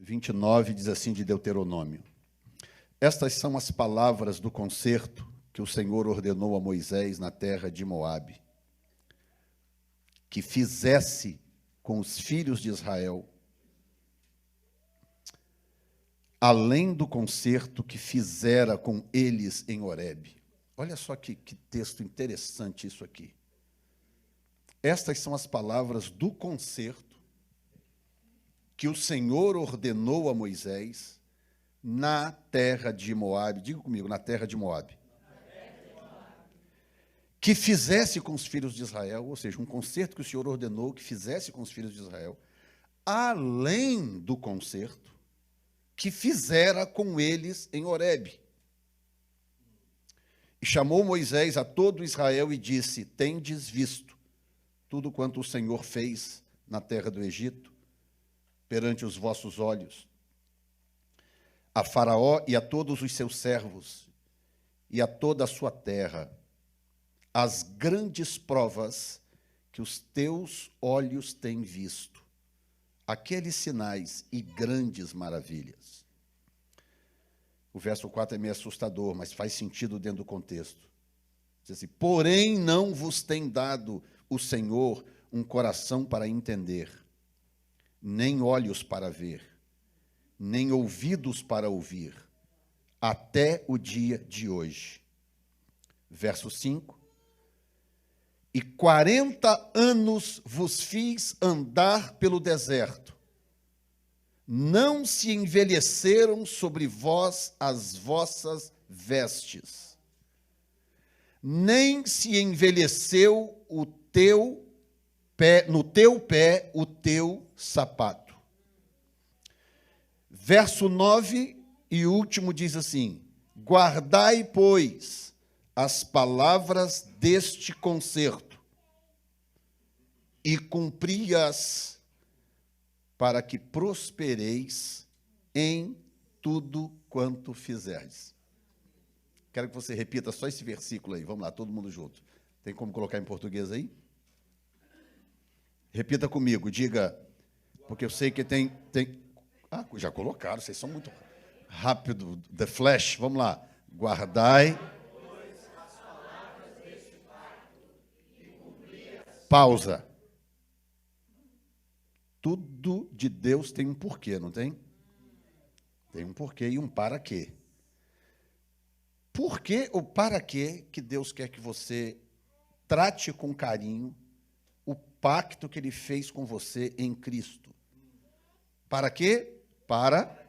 29, diz assim de Deuteronômio: Estas são as palavras do concerto que o Senhor ordenou a Moisés na terra de Moabe, que fizesse com os filhos de Israel, além do concerto que fizera com eles em Horebe. Olha só que texto interessante isso aqui. Estas são as palavras do concerto que o Senhor ordenou a Moisés na terra de Moabe. Diga comigo, na terra de Moabe. Que fizesse com os filhos de Israel, ou seja, um concerto que o Senhor ordenou que fizesse com os filhos de Israel, além do concerto que fizera com eles em Horebe. E chamou Moisés a todo Israel e disse: Tendes visto tudo quanto o Senhor fez na terra do Egito, perante os vossos olhos, a Faraó e a todos os seus servos, e a toda a sua terra, as grandes provas que os teus olhos têm visto, aqueles sinais e grandes maravilhas. O verso 4 é meio assustador, mas faz sentido dentro do contexto. Diz assim: porém não vos tem dado o Senhor um coração para entender, nem olhos para ver, nem ouvidos para ouvir, até o dia de hoje. Verso 5. E 40 anos vos fiz andar pelo deserto. Não se envelheceram sobre vós as vossas vestes, nem se envelheceu no teu pé o teu sapato. Verso 9 e último diz assim: guardai, pois, as palavras deste concerto e cumpri-as, para que prospereis em tudo quanto fizerdes. Quero que você repita só esse versículo aí. Vamos lá, todo mundo junto. Tem como colocar em português aí? Repita comigo, diga, porque eu sei que tem... Ah, já colocaram, vocês são muito rápido. The Flash, vamos lá. Guardai. Pausa. Tudo de Deus tem um porquê, não tem? Tem um porquê e um para quê. Por que ou para quê que Deus quer que você trate com carinho o pacto que Ele fez com você em Cristo? Para quê? Para...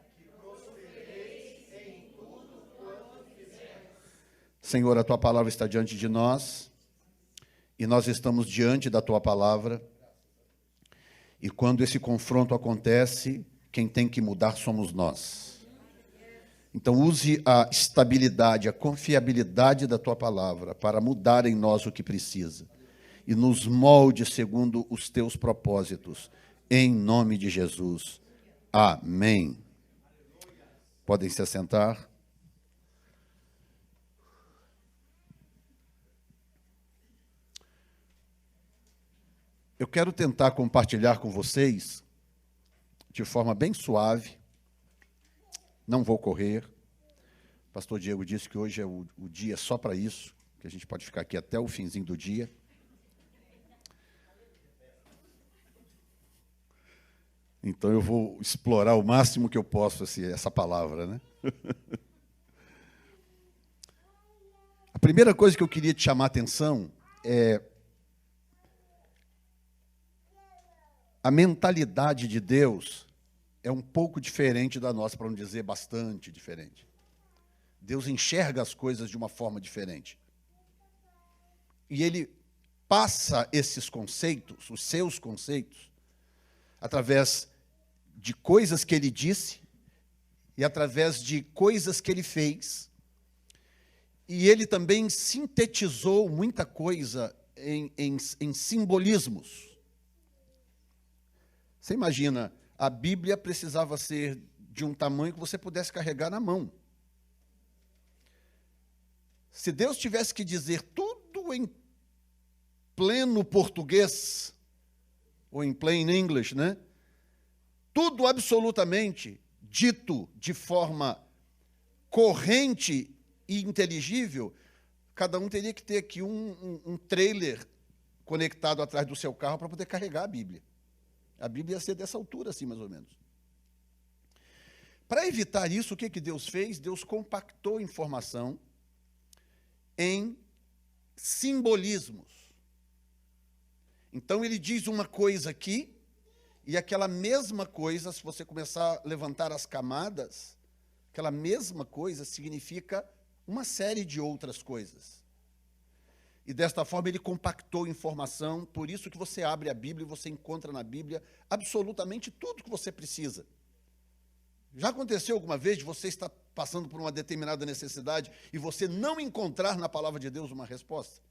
Senhor, a Tua palavra está diante de nós, e nós estamos diante da Tua palavra, e quando esse confronto acontece, quem tem que mudar somos nós. Então use a estabilidade, a confiabilidade da Tua palavra para mudar em nós o que precisa, e nos molde segundo os Teus propósitos, em nome de Jesus. Amém. Podem se assentar. Eu quero tentar compartilhar com vocês, de forma bem suave, não vou correr. O pastor Diego disse que hoje é o dia só para isso, que a gente pode ficar aqui até o finzinho do dia. Então eu vou explorar o máximo que eu posso essa palavra, né? A primeira coisa que eu queria te chamar a atenção é a mentalidade de Deus é um pouco diferente da nossa, para não dizer bastante diferente. Deus enxerga as coisas de uma forma diferente. E Ele passa esses conceitos, os seus conceitos, através de coisas que Ele disse e através de coisas que Ele fez. E Ele também sintetizou muita coisa em simbolismos. Você imagina, a Bíblia precisava ser de um tamanho que você pudesse carregar na mão. Se Deus tivesse que dizer tudo em pleno português, ou em plain English, né? Tudo absolutamente, dito de forma corrente e inteligível, cada um teria que ter aqui um trailer conectado atrás do seu carro para poder carregar a Bíblia. A Bíblia ia ser dessa altura, assim, mais ou menos. Para evitar isso, o que Deus fez? Deus compactou a informação em simbolismos. Então, ele diz uma coisa aqui, e aquela mesma coisa, se você começar a levantar as camadas, aquela mesma coisa significa uma série de outras coisas. E desta forma ele compactou informação, por isso que você abre a Bíblia e você encontra na Bíblia absolutamente tudo que você precisa. Já aconteceu alguma vez de você estar passando por uma determinada necessidade e você não encontrar na palavra de Deus uma resposta?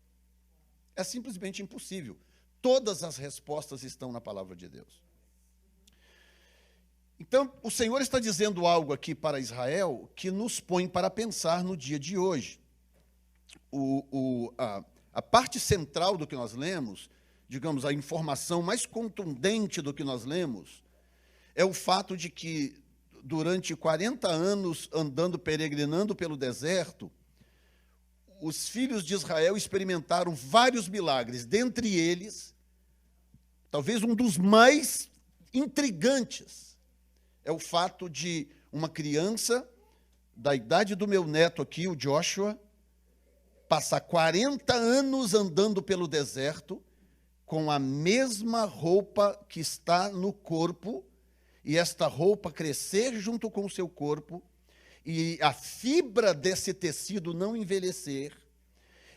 É simplesmente impossível. Todas as respostas estão na palavra de Deus. Então, o Senhor está dizendo algo aqui para Israel que nos põe para pensar no dia de hoje. A parte central do que nós lemos, digamos, a informação mais contundente do que nós lemos, é o fato de que, durante 40 anos andando, peregrinando pelo deserto, os filhos de Israel experimentaram vários milagres. Dentre eles, talvez um dos mais intrigantes, é o fato de uma criança da idade do meu neto aqui, o Joshua, passar 40 anos andando pelo deserto com a mesma roupa que está no corpo, e esta roupa crescer junto com o seu corpo, e a fibra desse tecido não envelhecer,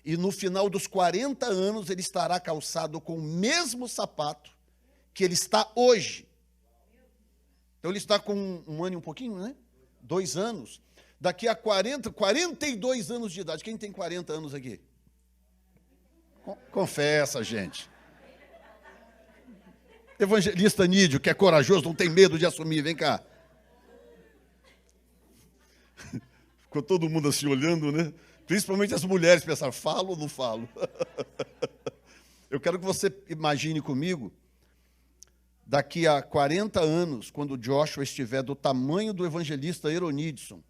e no final dos 40 anos ele estará calçado com o mesmo sapato que ele está hoje. Então ele está com um ano e um pouquinho, né? 2 anos. Daqui a 42 anos de idade. Quem tem 40 anos aqui? Confessa, gente. Evangelista Nídio, que é corajoso, não tem medo de assumir, vem cá. Ficou todo mundo assim olhando, né? Principalmente as mulheres pensaram, falo ou não falo? Eu quero que você imagine comigo, daqui a 40 anos, quando Joshua estiver do tamanho do evangelista Eronidson,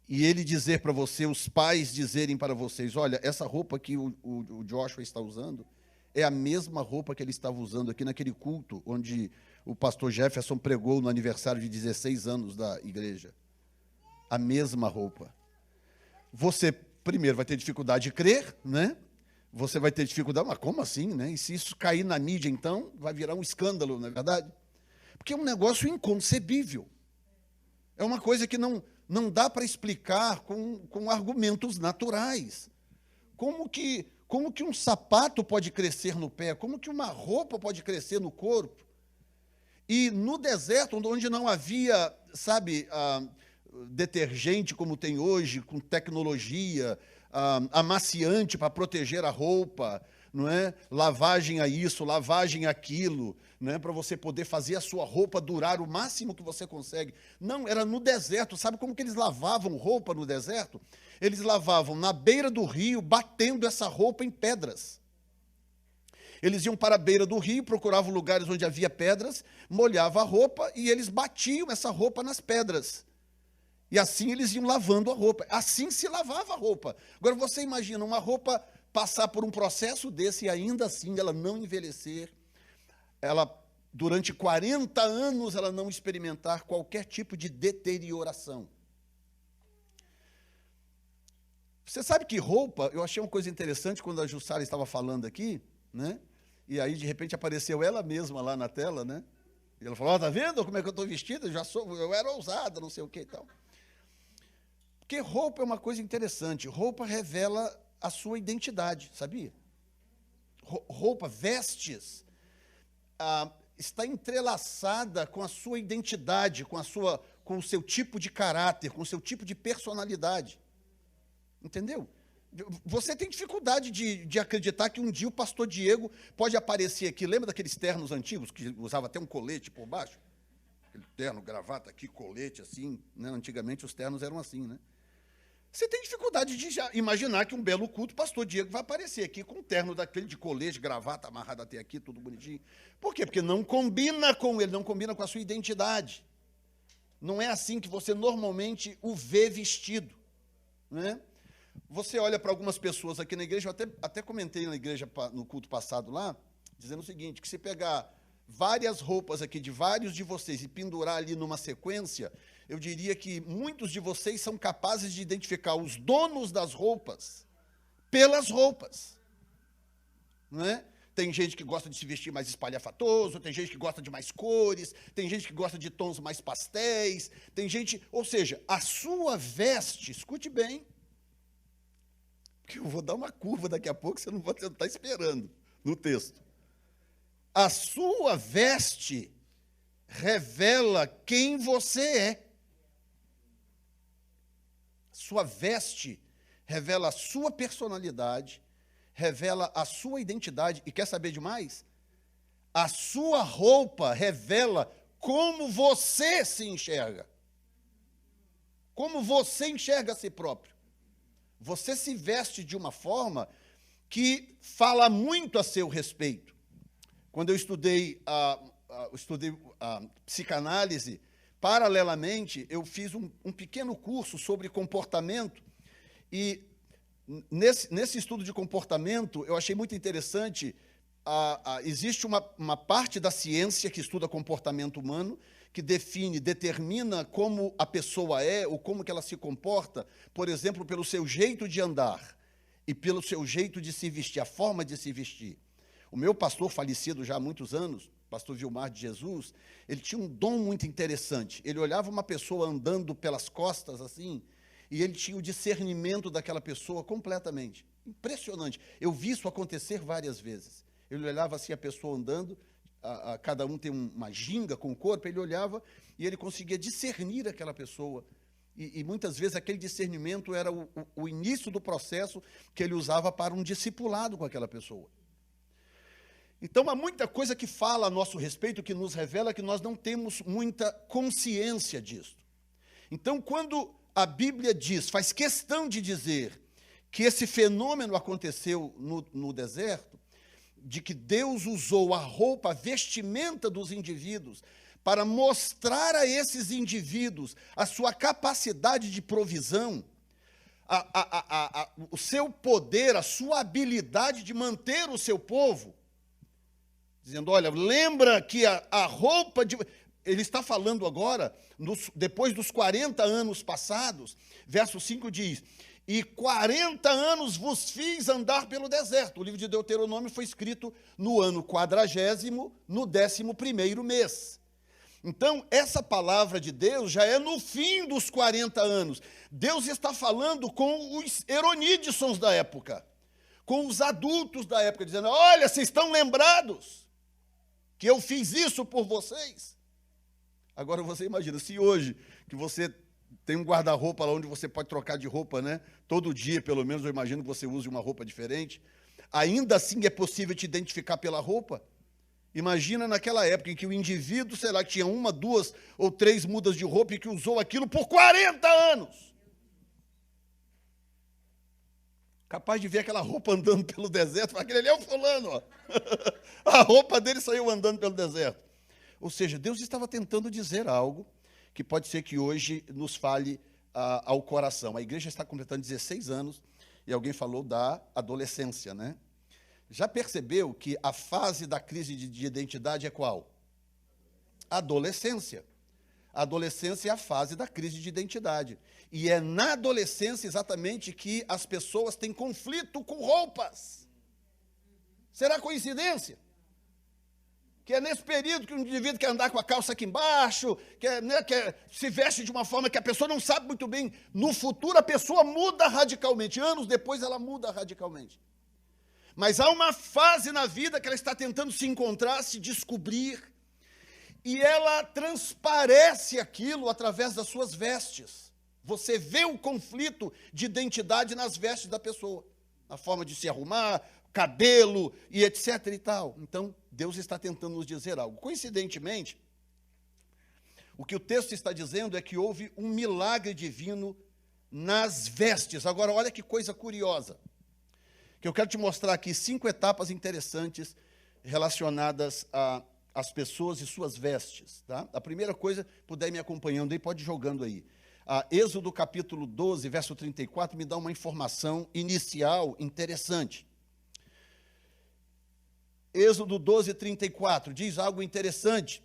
e ele dizer para você, os pais dizerem para vocês, olha, essa roupa que o Joshua está usando é a mesma roupa que ele estava usando aqui naquele culto, onde o pastor Jefferson pregou no aniversário de 16 anos da igreja. A mesma roupa. Você, primeiro, vai ter dificuldade de crer, né? Você vai ter dificuldade, mas como assim, né? E se isso cair na mídia, então, vai virar um escândalo, não é verdade? Porque é um negócio inconcebível. É uma coisa que não dá para explicar com argumentos naturais. Como que um sapato pode crescer no pé? Como que uma roupa pode crescer no corpo? E no deserto, onde não havia, sabe, detergente como tem hoje, com tecnologia, amaciante para proteger a roupa, não é? Lavagem a isso, lavagem aquilo, né? Para você poder fazer a sua roupa durar o máximo que você consegue. Não, era no deserto. Sabe como que eles lavavam roupa no deserto? Eles lavavam na beira do rio, batendo essa roupa em pedras. Eles iam para a beira do rio, procuravam lugares onde havia pedras, molhavam a roupa e eles batiam essa roupa nas pedras. E assim eles iam lavando a roupa. Assim se lavava a roupa. Agora você imagina uma roupa passar por um processo desse e ainda assim ela não envelhecer, ela durante 40 anos ela não experimentar qualquer tipo de deterioração. Você sabe que roupa, eu achei uma coisa interessante quando a Jussara estava falando aqui, né? E aí de repente apareceu ela mesma lá na tela, né? E ela falou, tá vendo como é que eu estou vestida? Eu era ousada, não sei o que e tal. Porque roupa é uma coisa interessante. Roupa revela a sua identidade, sabia? Roupa, vestes, está entrelaçada com a sua identidade, com o seu tipo de caráter, com o seu tipo de personalidade. Entendeu? Você tem dificuldade de acreditar que um dia o pastor Diego pode aparecer aqui. Lembra daqueles ternos antigos, que usava até um colete por baixo? Aquele terno, gravata aqui, colete, assim. Né? Antigamente os ternos eram assim, né? Você tem dificuldade de já imaginar que um belo culto, o pastor Diego vai aparecer aqui com um terno daquele de colete, gravata amarrado até aqui, tudo bonitinho. Por quê? Porque não combina com ele, não combina com a sua identidade. Não é assim que você normalmente o vê vestido, né? Você olha para algumas pessoas aqui na igreja, eu até comentei na igreja no culto passado lá, dizendo o seguinte, que se pegar várias roupas aqui de vários de vocês e pendurar ali numa sequência, eu diria que muitos de vocês são capazes de identificar os donos das roupas pelas roupas, não é? Tem gente que gosta de se vestir mais espalhafatoso, tem gente que gosta de mais cores, tem gente que gosta de tons mais pastéis, tem gente, ou seja, a sua veste, escute bem, porque eu vou dar uma curva daqui a pouco, você não vai estar esperando no texto. A sua veste revela quem você é. Sua veste revela a sua personalidade, revela a sua identidade. E quer saber de mais? A sua roupa revela como você se enxerga. Como você enxerga a si próprio. Você se veste de uma forma que fala muito a seu respeito. Quando eu estudei psicanálise, paralelamente, eu fiz um pequeno curso sobre comportamento, e nesse estudo de comportamento, eu achei muito interessante, existe uma parte da ciência que estuda comportamento humano, que determina como a pessoa é, ou como que ela se comporta, por exemplo, pelo seu jeito de andar, e pelo seu jeito de se vestir, a forma de se vestir. O meu pastor, falecido já há muitos anos, pastor Vilmar de Jesus, ele tinha um dom muito interessante. Ele olhava uma pessoa andando pelas costas, assim, e ele tinha o discernimento daquela pessoa completamente. Impressionante. Eu vi isso acontecer várias vezes. Ele olhava assim a pessoa andando, cada um tem uma ginga com o corpo, ele olhava e ele conseguia discernir aquela pessoa. E muitas vezes aquele discernimento era o início do processo que ele usava para um discipulado com aquela pessoa. Então, há muita coisa que fala a nosso respeito, que nos revela que nós não temos muita consciência disso. Então, quando a Bíblia faz questão de dizer que esse fenômeno aconteceu no deserto, de que Deus usou a roupa, a vestimenta dos indivíduos, para mostrar a esses indivíduos a sua capacidade de provisão, o seu poder, a sua habilidade de manter o seu povo, dizendo, olha, lembra que a roupa de... Ele está falando agora, depois dos 40 anos passados, verso 5 diz, e 40 anos vos fiz andar pelo deserto. O livro de Deuteronômio foi escrito no ano 40º, no 11º mês. Então, essa palavra de Deus já é no fim dos 40 anos. Deus está falando com os Heronídisons da época, com os adultos da época, dizendo, olha, vocês estão lembrados que eu fiz isso por vocês? Agora você imagina, se hoje que você tem um guarda-roupa lá onde você pode trocar de roupa, né? Todo dia, pelo menos, eu imagino que você use uma roupa diferente. Ainda assim é possível te identificar pela roupa? Imagina naquela época em que o indivíduo, sei lá, que tinha 1, 2 ou 3 mudas de roupa e que usou aquilo por 40 anos. Capaz de ver aquela roupa andando pelo deserto, aquele ali é o fulano, ó. A roupa dele saiu andando pelo deserto. Ou seja, Deus estava tentando dizer algo que pode ser que hoje nos fale ao coração. A igreja está completando 16 anos e alguém falou da adolescência, né? Já percebeu que a fase da crise de identidade é qual? A adolescência. A adolescência é a fase da crise de identidade. E é na adolescência exatamente que as pessoas têm conflito com roupas. Será coincidência? Que é nesse período que um indivíduo quer andar com a calça aqui embaixo, quer se veste de uma forma que a pessoa não sabe muito bem. No futuro a pessoa muda radicalmente. Anos depois ela muda radicalmente. Mas há uma fase na vida que ela está tentando se encontrar, se descobrir, e ela transparece aquilo através das suas vestes. Você vê o conflito de identidade nas vestes da pessoa, na forma de se arrumar, cabelo e etc. e tal. Então, Deus está tentando nos dizer algo. Coincidentemente, o que o texto está dizendo é que houve um milagre divino nas vestes. Agora, olha que coisa curiosa, que eu quero te mostrar aqui 5 etapas interessantes relacionadas às pessoas e suas vestes. Tá? A primeira coisa, puder me acompanhando aí, pode ir jogando aí. Êxodo capítulo 12, verso 34, me dá uma informação inicial interessante. Êxodo 12, 34, diz algo interessante,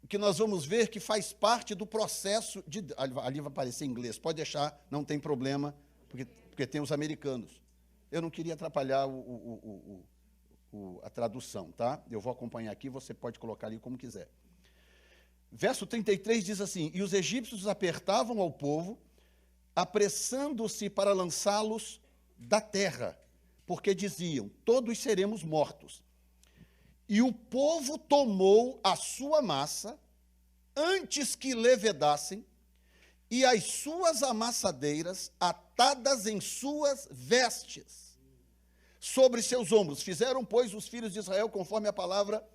que nós vamos ver que faz parte do processo de... Ali vai aparecer em inglês, pode deixar, não tem problema, porque tem os americanos. Eu não queria atrapalhar a tradução, tá? Eu vou acompanhar aqui, você pode colocar ali como quiser. Verso 33 diz assim: e os egípcios apertavam ao povo, apressando-se para lançá-los da terra, porque diziam, todos seremos mortos. E o povo tomou a sua massa, antes que levedassem, e as suas amassadeiras atadas em suas vestes, sobre seus ombros. Fizeram, pois, os filhos de Israel, conforme a palavra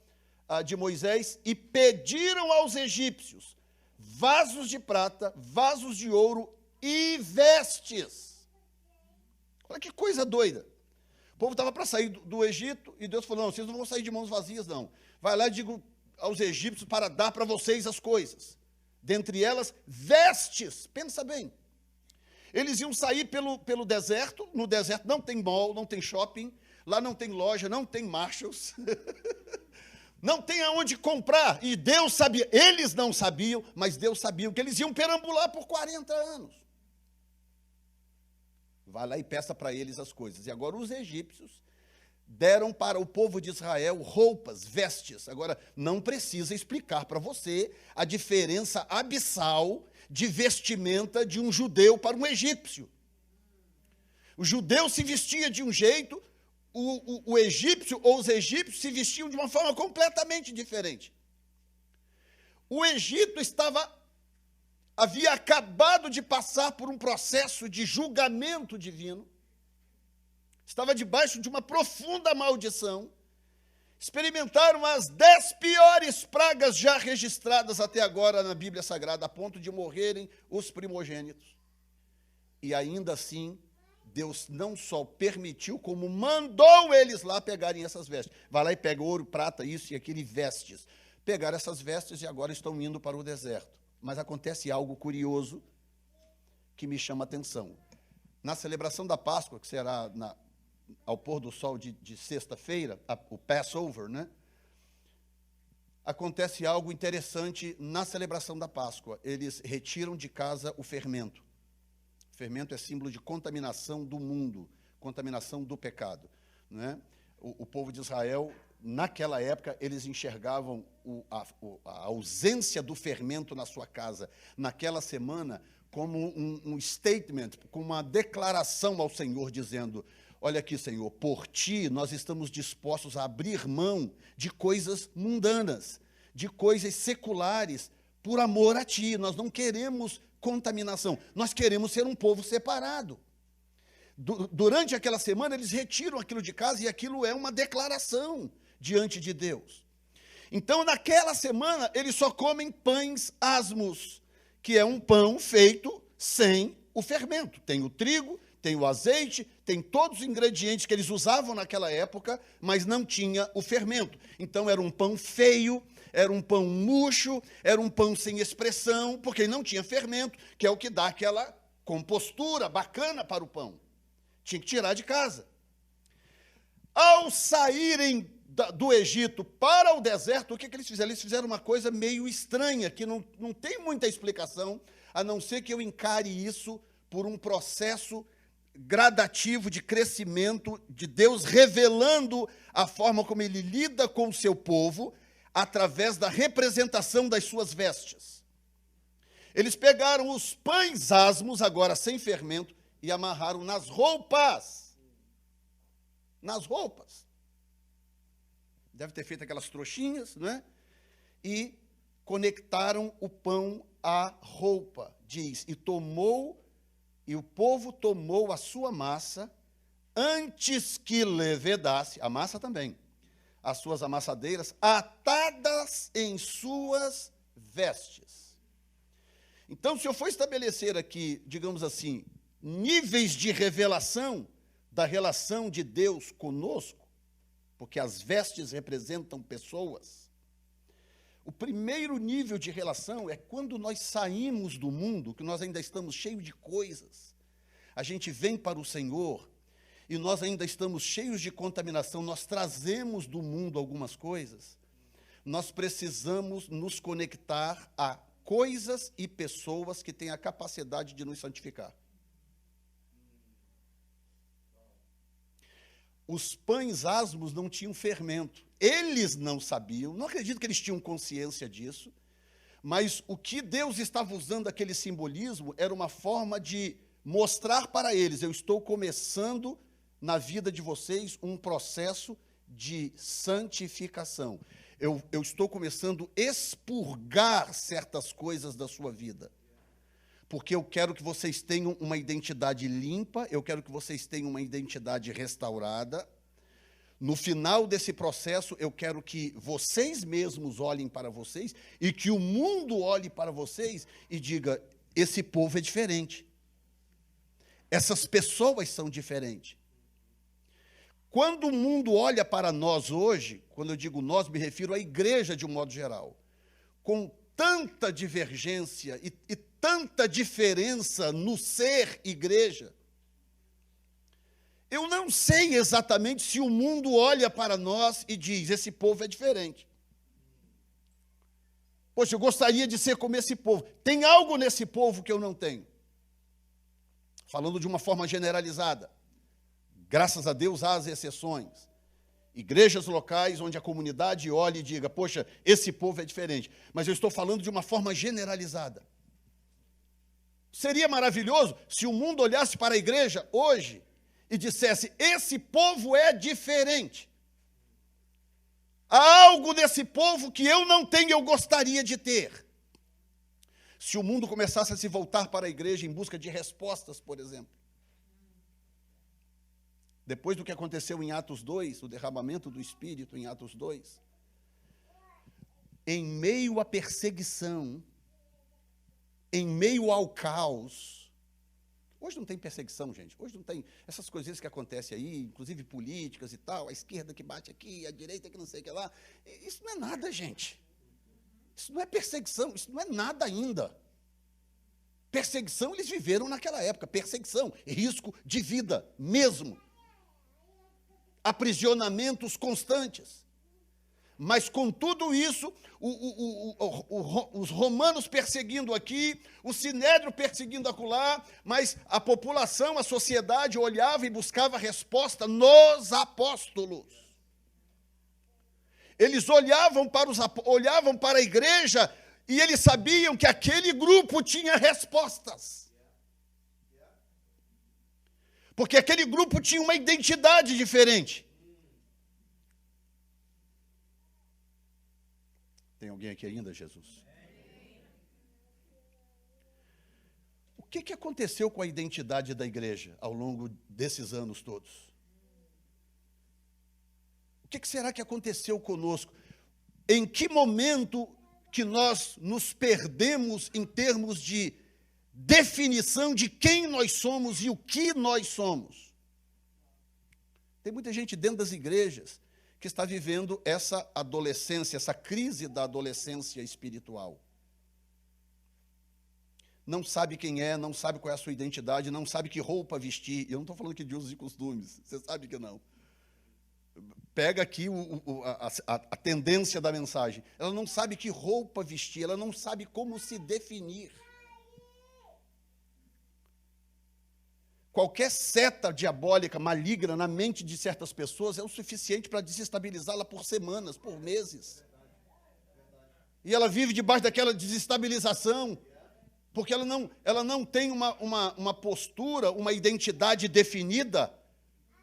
de Moisés, e pediram aos egípcios vasos de prata, vasos de ouro e vestes. Olha que coisa doida. O povo estava para sair do Egito, e Deus falou, não, vocês não vão sair de mãos vazias, não. Vai lá e digo aos egípcios para dar para vocês as coisas. Dentre elas, vestes. Pensa bem. Eles iam sair pelo deserto. No deserto não tem mall, não tem shopping. Lá não tem loja, não tem Marshalls. Não tem aonde comprar. E Deus sabia. Eles não sabiam, mas Deus sabia que eles iam perambular por 40 anos. Vai lá e peça para eles as coisas. E agora os egípcios deram para o povo de Israel roupas, vestes. Agora, não precisa explicar para você a diferença abissal de vestimenta de um judeu para um egípcio. O judeu se vestia de um jeito, o egípcio ou os egípcios se vestiam de uma forma completamente diferente. O Egito havia acabado de passar por um processo de julgamento divino, estava debaixo de uma profunda maldição, experimentaram as 10 piores pragas já registradas até agora na Bíblia Sagrada, a ponto de morrerem os primogênitos. E ainda assim, Deus não só permitiu, como mandou eles lá pegarem essas vestes. Vai lá e pega ouro, prata, isso e aquilo, e vestes. Pegaram essas vestes e agora estão indo para o deserto. Mas acontece algo curioso que me chama a atenção. Na celebração da Páscoa, que será ao pôr do sol de sexta-feira, o Passover, né? Acontece algo interessante na celebração da Páscoa. Eles retiram de casa o fermento. O fermento é símbolo de contaminação do mundo, contaminação do pecado, né? O povo de Israel, naquela época, eles enxergavam a ausência do fermento na sua casa, naquela semana, como um statement, como uma declaração ao Senhor, dizendo, olha aqui, Senhor, por ti nós estamos dispostos a abrir mão de coisas mundanas, de coisas seculares, por amor a ti. Nós não queremos contaminação, nós queremos ser um povo separado. Durante aquela semana, eles retiram aquilo de casa e aquilo é uma declaração diante de Deus. Então, naquela semana, eles só comem pães asmos, que é um pão feito sem o fermento. Tem o trigo, tem o azeite, tem todos os ingredientes que eles usavam naquela época, mas não tinha o fermento. Então, era um pão feio, era um pão murcho, era um pão sem expressão, porque não tinha fermento, que é o que dá aquela compostura bacana para o pão. Tinha que tirar de casa. Ao saírem do Egito para o deserto, o que eles fizeram? Eles fizeram uma coisa meio estranha, que não tem muita explicação, a não ser que eu encare isso por um processo gradativo de crescimento de Deus, revelando a forma como ele lida com o seu povo, através da representação das suas vestes. Eles pegaram os pães asmos, agora sem fermento, e amarraram nas roupas. Nas roupas. Deve ter feito aquelas trouxinhas, não é? E conectaram o pão à roupa. Diz, e o povo tomou a sua massa, antes que levedasse, a massa também, as suas amassadeiras, atadas em suas vestes. Então, se eu for estabelecer aqui, digamos assim, níveis de revelação da relação de Deus conosco, porque as vestes representam pessoas. O primeiro nível de relação é quando nós saímos do mundo, que nós ainda estamos cheios de coisas. A gente vem para o Senhor e nós ainda estamos cheios de contaminação, nós trazemos do mundo algumas coisas. Nós precisamos nos conectar a coisas e pessoas que têm a capacidade de nos santificar. Os pães asmos não tinham fermento. Eles não sabiam, não acredito que eles tinham consciência disso, mas o que Deus estava usando aquele simbolismo era uma forma de mostrar para eles: eu estou começando na vida de vocês um processo de santificação. Eu estou começando a expurgar certas coisas da sua vida. Porque eu quero que vocês tenham uma identidade limpa, eu quero que vocês tenham uma identidade restaurada. No final desse processo, eu quero que vocês mesmos olhem para vocês e que o mundo olhe para vocês e diga: esse povo é diferente. Essas pessoas são diferentes. Quando o mundo olha para nós hoje, quando eu digo nós, me refiro à igreja de um modo geral, com tanta divergência e tanta diferença no ser igreja, eu não sei exatamente se o mundo olha para nós e diz: esse povo é diferente. Poxa, eu gostaria de ser como esse povo. Tem algo nesse povo que eu não tenho. Falando de uma forma generalizada. Graças a Deus há as exceções. Igrejas locais onde a comunidade olhe e diga: poxa, esse povo é diferente. Mas eu estou falando de uma forma generalizada. Seria maravilhoso se o mundo olhasse para a igreja hoje e dissesse: esse povo é diferente. Há algo nesse povo que eu não tenho e eu gostaria de ter. Se o mundo começasse a se voltar para a igreja em busca de respostas, por exemplo. Depois do que aconteceu em Atos 2, o derramamento do Espírito em Atos 2, em meio à perseguição, em meio ao caos. Hoje não tem perseguição, gente. Hoje não tem essas coisinhas que acontecem aí, inclusive políticas e tal, a esquerda que bate aqui, a direita que não sei o que lá. Isso não é nada, gente. Isso não é perseguição, isso não é nada ainda. Perseguição eles viveram naquela época. Perseguição, risco de vida mesmo. Aprisionamentos constantes. Mas com tudo isso, os romanos perseguindo aqui, o sinédrio perseguindo acolá, mas a população, a sociedade olhava e buscava resposta nos apóstolos. Eles olhavam para a igreja e eles sabiam que aquele grupo tinha respostas. Porque aquele grupo tinha uma identidade diferente. Tem alguém aqui ainda, Jesus? O que aconteceu com a identidade da igreja ao longo desses anos todos? O que será que aconteceu conosco? Em que momento que nós nos perdemos em termos de definição de quem nós somos e o que nós somos? Tem muita gente dentro das igrejas que está vivendo essa adolescência, essa crise da adolescência espiritual. Não sabe quem é, não sabe qual é a sua identidade, não sabe que roupa vestir. Eu não estou falando aqui de usos e costumes, você sabe que não. Pega aqui a tendência da mensagem. Ela não sabe que roupa vestir, ela não sabe como se definir. Qualquer seta diabólica, maligna, na mente de certas pessoas é o suficiente para desestabilizá-la por semanas, por meses. E ela vive debaixo daquela desestabilização, porque ela não tem uma postura, uma identidade definida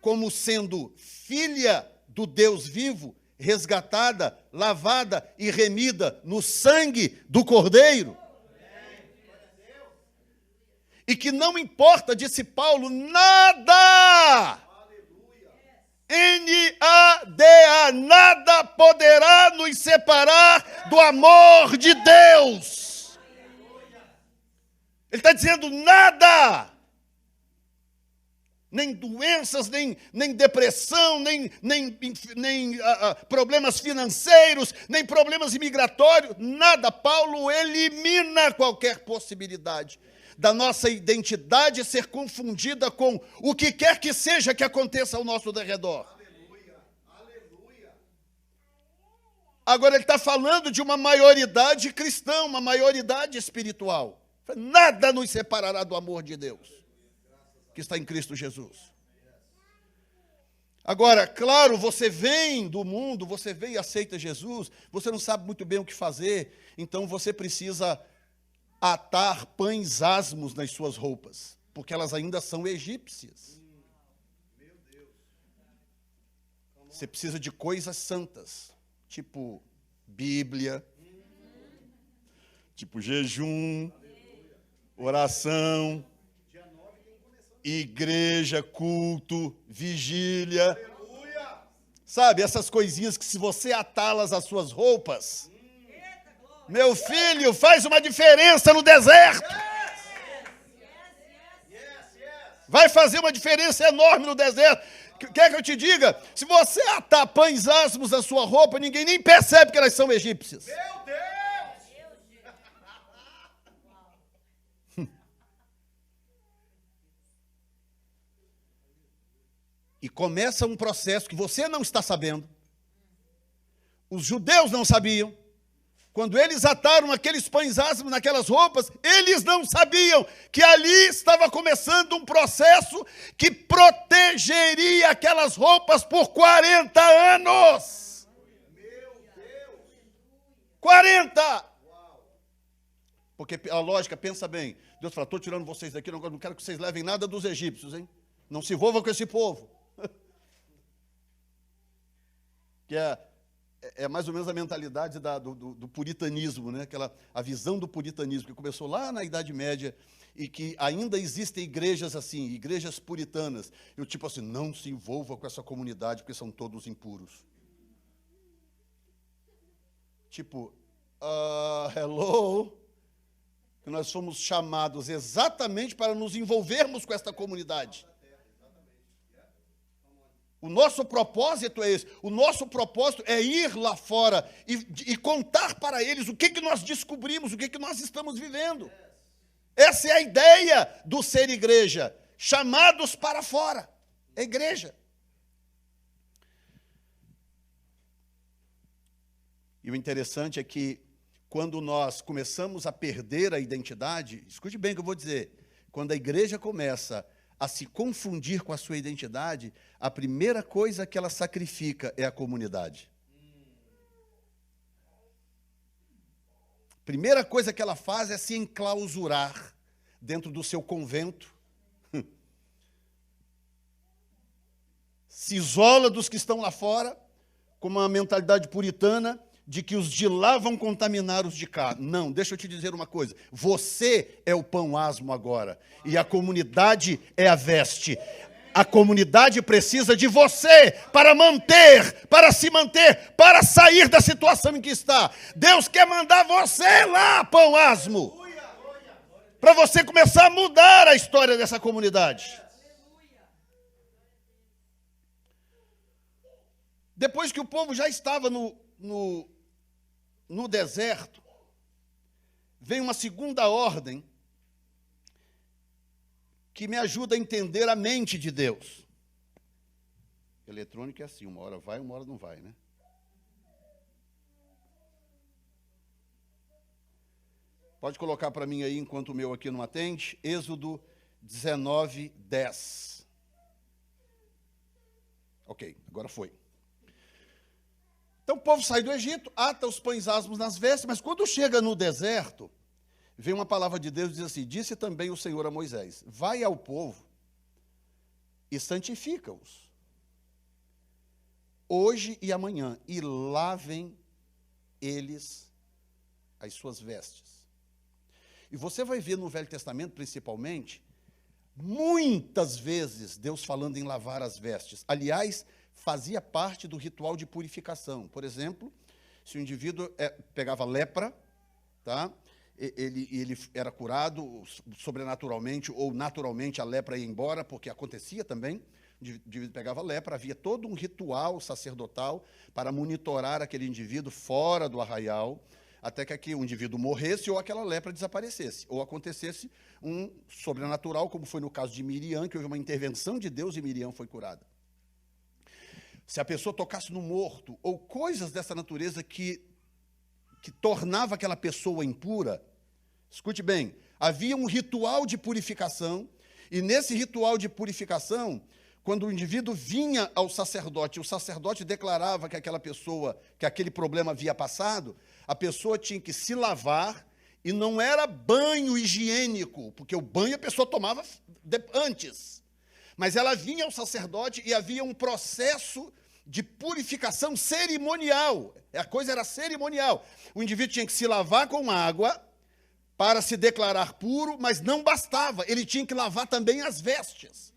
como sendo filha do Deus vivo, resgatada, lavada e remida no sangue do Cordeiro. E que não importa, disse Paulo, nada, N-A-D-A, nada poderá nos separar do amor de Deus. Ele está dizendo nada. nem doenças, nem depressão, nem problemas financeiros, nem problemas imigratórios, nada. Paulo elimina qualquer possibilidade da nossa identidade ser confundida com o que quer que seja que aconteça ao nosso derredor. Agora ele está falando de uma maioridade cristã, uma maioridade espiritual. Nada nos separará do amor de Deus, que está em Cristo Jesus. Agora, claro, você vem do mundo, você vem e aceita Jesus, você não sabe muito bem o que fazer, então você precisa atar pães asmos nas suas roupas, porque elas ainda são egípcias. Você precisa de coisas santas, tipo Bíblia, tipo jejum, oração, igreja, culto, vigília. Sabe, essas coisinhas que se você atá-las às suas roupas, meu filho, faz uma diferença no deserto. Vai fazer uma diferença enorme no deserto. Quer que eu te diga? Se você atar pães asmos na sua roupa, ninguém nem percebe que elas são egípcias. Meu Deus! E começa um processo que você não está sabendo. Os judeus não sabiam. Quando eles ataram aqueles pães asmos naquelas roupas, eles não sabiam que ali estava começando um processo que protegeria aquelas roupas por 40 anos. Meu Deus! 40! Porque a lógica, pensa bem, Deus fala, estou tirando vocês daqui, não quero que vocês levem nada dos egípcios, hein? Não se envolvam com esse povo. Que é mais ou menos a mentalidade do puritanismo, né? A visão do puritanismo, que começou lá na Idade Média e que ainda existem igrejas assim, igrejas puritanas. E o tipo assim, não se envolva com essa comunidade, porque são todos impuros. Tipo, hello? Que nós somos chamados exatamente para nos envolvermos com esta comunidade. O nosso propósito é esse. O nosso propósito é ir lá fora e contar para eles o que nós descobrimos, o que nós estamos vivendo. Essa é a ideia do ser igreja. Chamados para fora. É igreja. E o interessante é que quando nós começamos a perder a identidade, escute bem o que eu vou dizer, quando a igreja começa a se confundir com a sua identidade, a primeira coisa que ela sacrifica é a comunidade. A primeira coisa que ela faz é se enclausurar dentro do seu convento, se isola dos que estão lá fora, com uma mentalidade puritana, de que os de lá vão contaminar os de cá. Não, deixa eu te dizer uma coisa. Você é o pão asmo agora. E a comunidade é a veste. A comunidade precisa de você para se manter, para sair da situação em que está. Deus quer mandar você lá, pão asmo. Para você começar a mudar a história dessa comunidade. Depois que o povo já estava no deserto, vem uma segunda ordem que me ajuda a entender a mente de Deus. Eletrônico é assim, uma hora vai, uma hora não vai, né? Pode colocar para mim aí, enquanto o meu aqui não atende, Êxodo 19, 10. Ok, agora foi. Então o povo sai do Egito, ata os pães asmos nas vestes, mas quando chega no deserto, vem uma palavra de Deus e diz assim, disse também o Senhor a Moisés, vai ao povo e santifica-os, hoje e amanhã, e lavem eles as suas vestes. E você vai ver no Velho Testamento, principalmente, muitas vezes Deus falando em lavar as vestes. Aliás, fazia parte do ritual de purificação. Por exemplo, se o indivíduo pegava lepra, tá? ele era curado sobrenaturalmente ou naturalmente, a lepra ia embora, porque acontecia também. O indivíduo pegava lepra, havia todo um ritual sacerdotal para monitorar aquele indivíduo fora do arraial, até que o indivíduo morresse ou aquela lepra desaparecesse, ou acontecesse um sobrenatural, como foi no caso de Miriam, que houve uma intervenção de Deus e Miriam foi curada. Se a pessoa tocasse no morto, ou coisas dessa natureza que tornava aquela pessoa impura, escute bem, havia um ritual de purificação, e nesse ritual de purificação, quando o indivíduo vinha ao sacerdote, o sacerdote declarava que aquela pessoa, que aquele problema havia passado, a pessoa tinha que se lavar, e não era banho higiênico, porque o banho a pessoa tomava antes. Mas ela vinha ao sacerdote e havia um processo de purificação cerimonial. A coisa era cerimonial. O indivíduo tinha que se lavar com água para se declarar puro, mas não bastava, ele tinha que lavar também as vestes.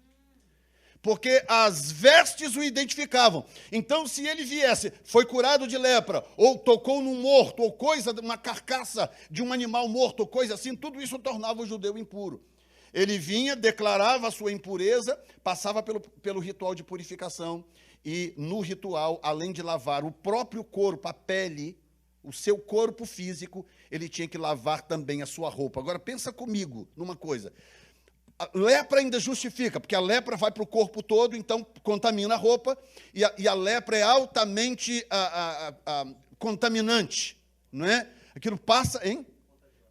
Porque as vestes o identificavam. Então, se ele viesse, foi curado de lepra, ou tocou num morto, ou uma carcaça de um animal morto, ou coisa assim, tudo isso tornava o judeu impuro. Ele vinha, declarava a sua impureza, passava pelo ritual de purificação, e no ritual, além de lavar o próprio corpo, a pele, o seu corpo físico, ele tinha que lavar também a sua roupa. Agora, pensa comigo numa coisa. A lepra ainda justifica, porque a lepra vai para o corpo todo, então contamina a roupa, e a lepra é altamente contaminante, não é? Aquilo passa,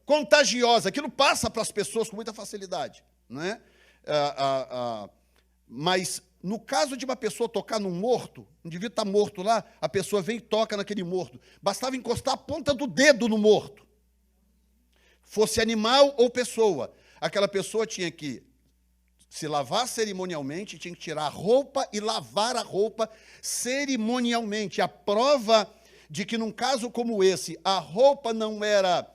contagiosa, aquilo passa para as pessoas com muita facilidade, não é? Mas, no caso de uma pessoa tocar num morto, o indivíduo está morto lá, a pessoa vem e toca naquele morto, bastava encostar a ponta do dedo no morto, fosse animal ou pessoa. Aquela pessoa tinha que se lavar cerimonialmente, tinha que tirar a roupa e lavar a roupa cerimonialmente. A prova de que, num caso como esse, a roupa não era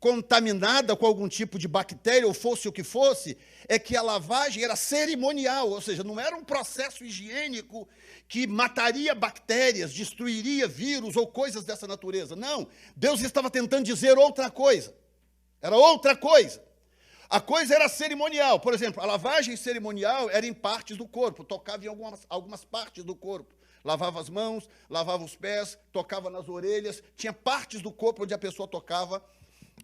contaminada com algum tipo de bactéria, ou fosse o que fosse, é que a lavagem era cerimonial, ou seja, não era um processo higiênico que mataria bactérias, destruiria vírus ou coisas dessa natureza. Não, Deus estava tentando dizer outra coisa. Era outra coisa. A coisa era cerimonial. Por exemplo, a lavagem cerimonial era em partes do corpo, tocava em algumas partes do corpo. Lavava as mãos, lavava os pés, tocava nas orelhas. Tinha partes do corpo onde a pessoa tocava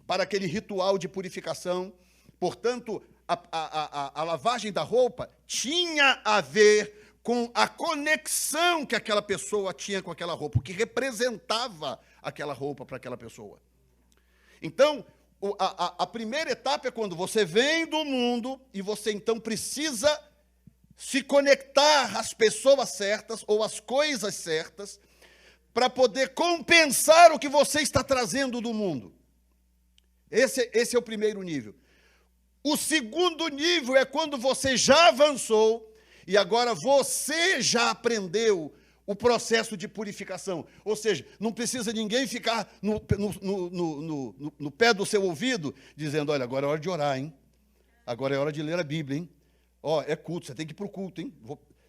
para aquele ritual de purificação. Portanto, a lavagem da roupa tinha a ver com a conexão que aquela pessoa tinha com aquela roupa, o que representava aquela roupa para aquela pessoa. Então, a primeira etapa é quando você vem do mundo e você então precisa se conectar às pessoas certas ou às coisas certas para poder compensar o que você está trazendo do mundo. Esse é o primeiro nível. O segundo nível é quando você já avançou e agora você já aprendeu o processo de purificação. Ou seja, não precisa ninguém ficar no pé do seu ouvido dizendo, olha, agora é hora de orar, hein? Agora é hora de ler a Bíblia, hein? Ó, é culto, você tem que ir para o culto, hein?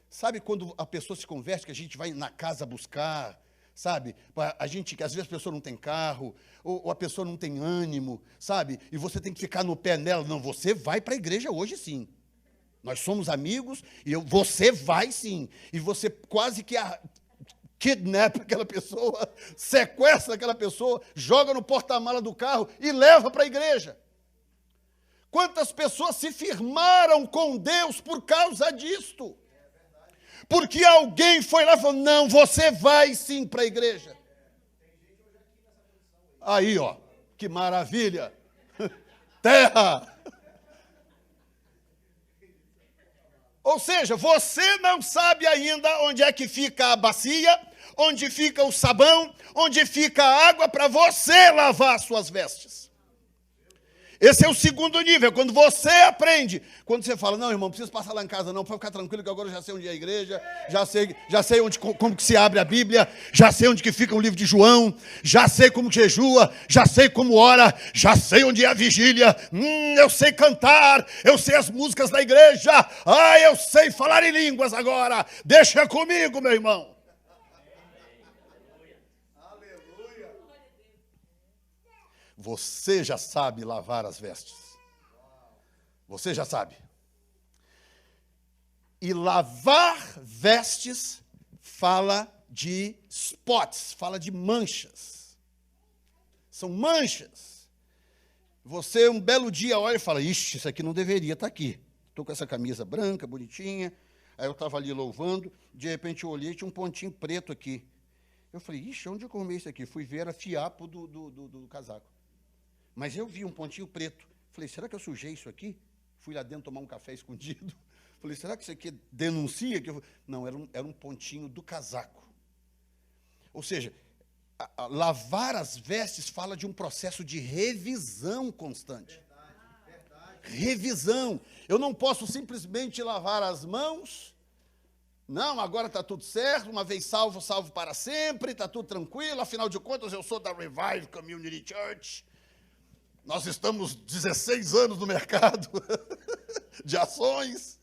Sabe quando a pessoa se converte, que a gente vai na casa buscar, sabe? A gente, que às vezes a pessoa não tem carro, ou a pessoa não tem ânimo, sabe? E você tem que ficar no pé nela. Não, você vai para a igreja hoje sim. Nós somos amigos e você vai sim. E você quase que kidnapa aquela pessoa, sequestra aquela pessoa, joga no porta-mala do carro e leva para a igreja. Quantas pessoas se firmaram com Deus por causa disto? Porque alguém foi lá e falou, não, você vai sim para a igreja. Aí, ó, que maravilha. Terra. Ou seja, você não sabe ainda onde é que fica a bacia, onde fica o sabão, onde fica a água para você lavar as suas vestes. Esse é o segundo nível, quando você aprende. Quando você fala, não, irmão, não precisa passar lá em casa não, para ficar tranquilo que agora eu já sei onde é a igreja, já sei como que se abre a Bíblia, já sei onde que fica o livro de João, já sei como jejua, já sei como ora, já sei onde é a vigília, eu sei cantar, eu sei as músicas da igreja, eu sei falar em línguas agora, deixa comigo, meu irmão. Você já sabe lavar as vestes. Você já sabe. E lavar vestes fala de spots, fala de manchas. São manchas. Você, um belo dia, olha e fala, ixi, isso aqui não deveria estar aqui. Estou com essa camisa branca, bonitinha. Aí eu estava ali louvando, de repente eu olhei e tinha um pontinho preto aqui. Eu falei, ixi, onde eu arrumei isso aqui? Fui ver, era fiapo do casaco. Mas eu vi um pontinho preto. Falei, será que eu sujei isso aqui? Fui lá dentro tomar um café escondido. Falei, será que isso aqui denuncia? Que eu... Não, era um pontinho do casaco. Ou seja, lavar as vestes fala de um processo de revisão constante. Revisão. Eu não posso simplesmente lavar as mãos. Não, agora está tudo certo, uma vez salvo, salvo para sempre, está tudo tranquilo, afinal de contas eu sou da Revive Community Church. Nós estamos 16 anos no mercado de ações.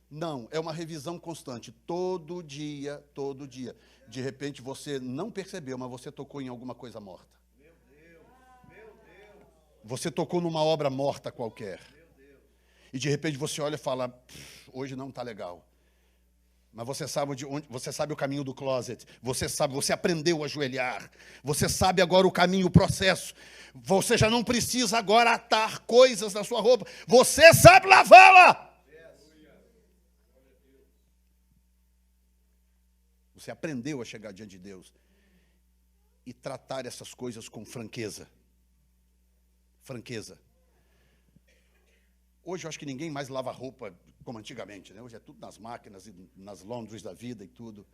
Não, é uma revisão constante, todo dia, todo dia. De repente você não percebeu, mas você tocou em alguma coisa morta. Meu Deus. Você tocou numa obra morta qualquer. E de repente você olha e fala, hoje não está legal. Mas você sabe você sabe o caminho do closet. Você sabe, você aprendeu a ajoelhar. Você sabe agora o caminho, o processo. Você já não precisa agora atar coisas na sua roupa. Você sabe lavá-la. Você aprendeu a chegar diante de Deus e tratar essas coisas com franqueza. Franqueza. Hoje eu acho que ninguém mais lava roupa como antigamente, né? Hoje é tudo nas máquinas e nas laundries da vida e tudo.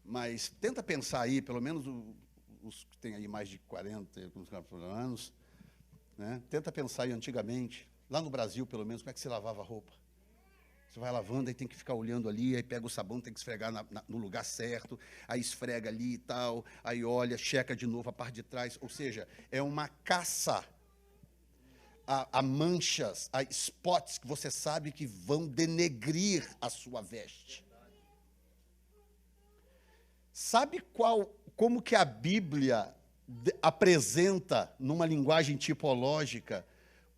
Mas tenta pensar aí, pelo menos os que têm aí mais de 40 anos, né? Tenta pensar aí antigamente, lá no Brasil pelo menos, como é que se lavava a roupa. Você vai lavando, aí tem que ficar olhando ali, aí pega o sabão, tem que esfregar no lugar certo, aí esfrega ali e tal, aí olha, checa de novo a parte de trás. Ou seja, é uma caça a manchas, a spots que você sabe que vão denegrir a sua veste. Sabe como que a Bíblia apresenta, numa linguagem tipológica,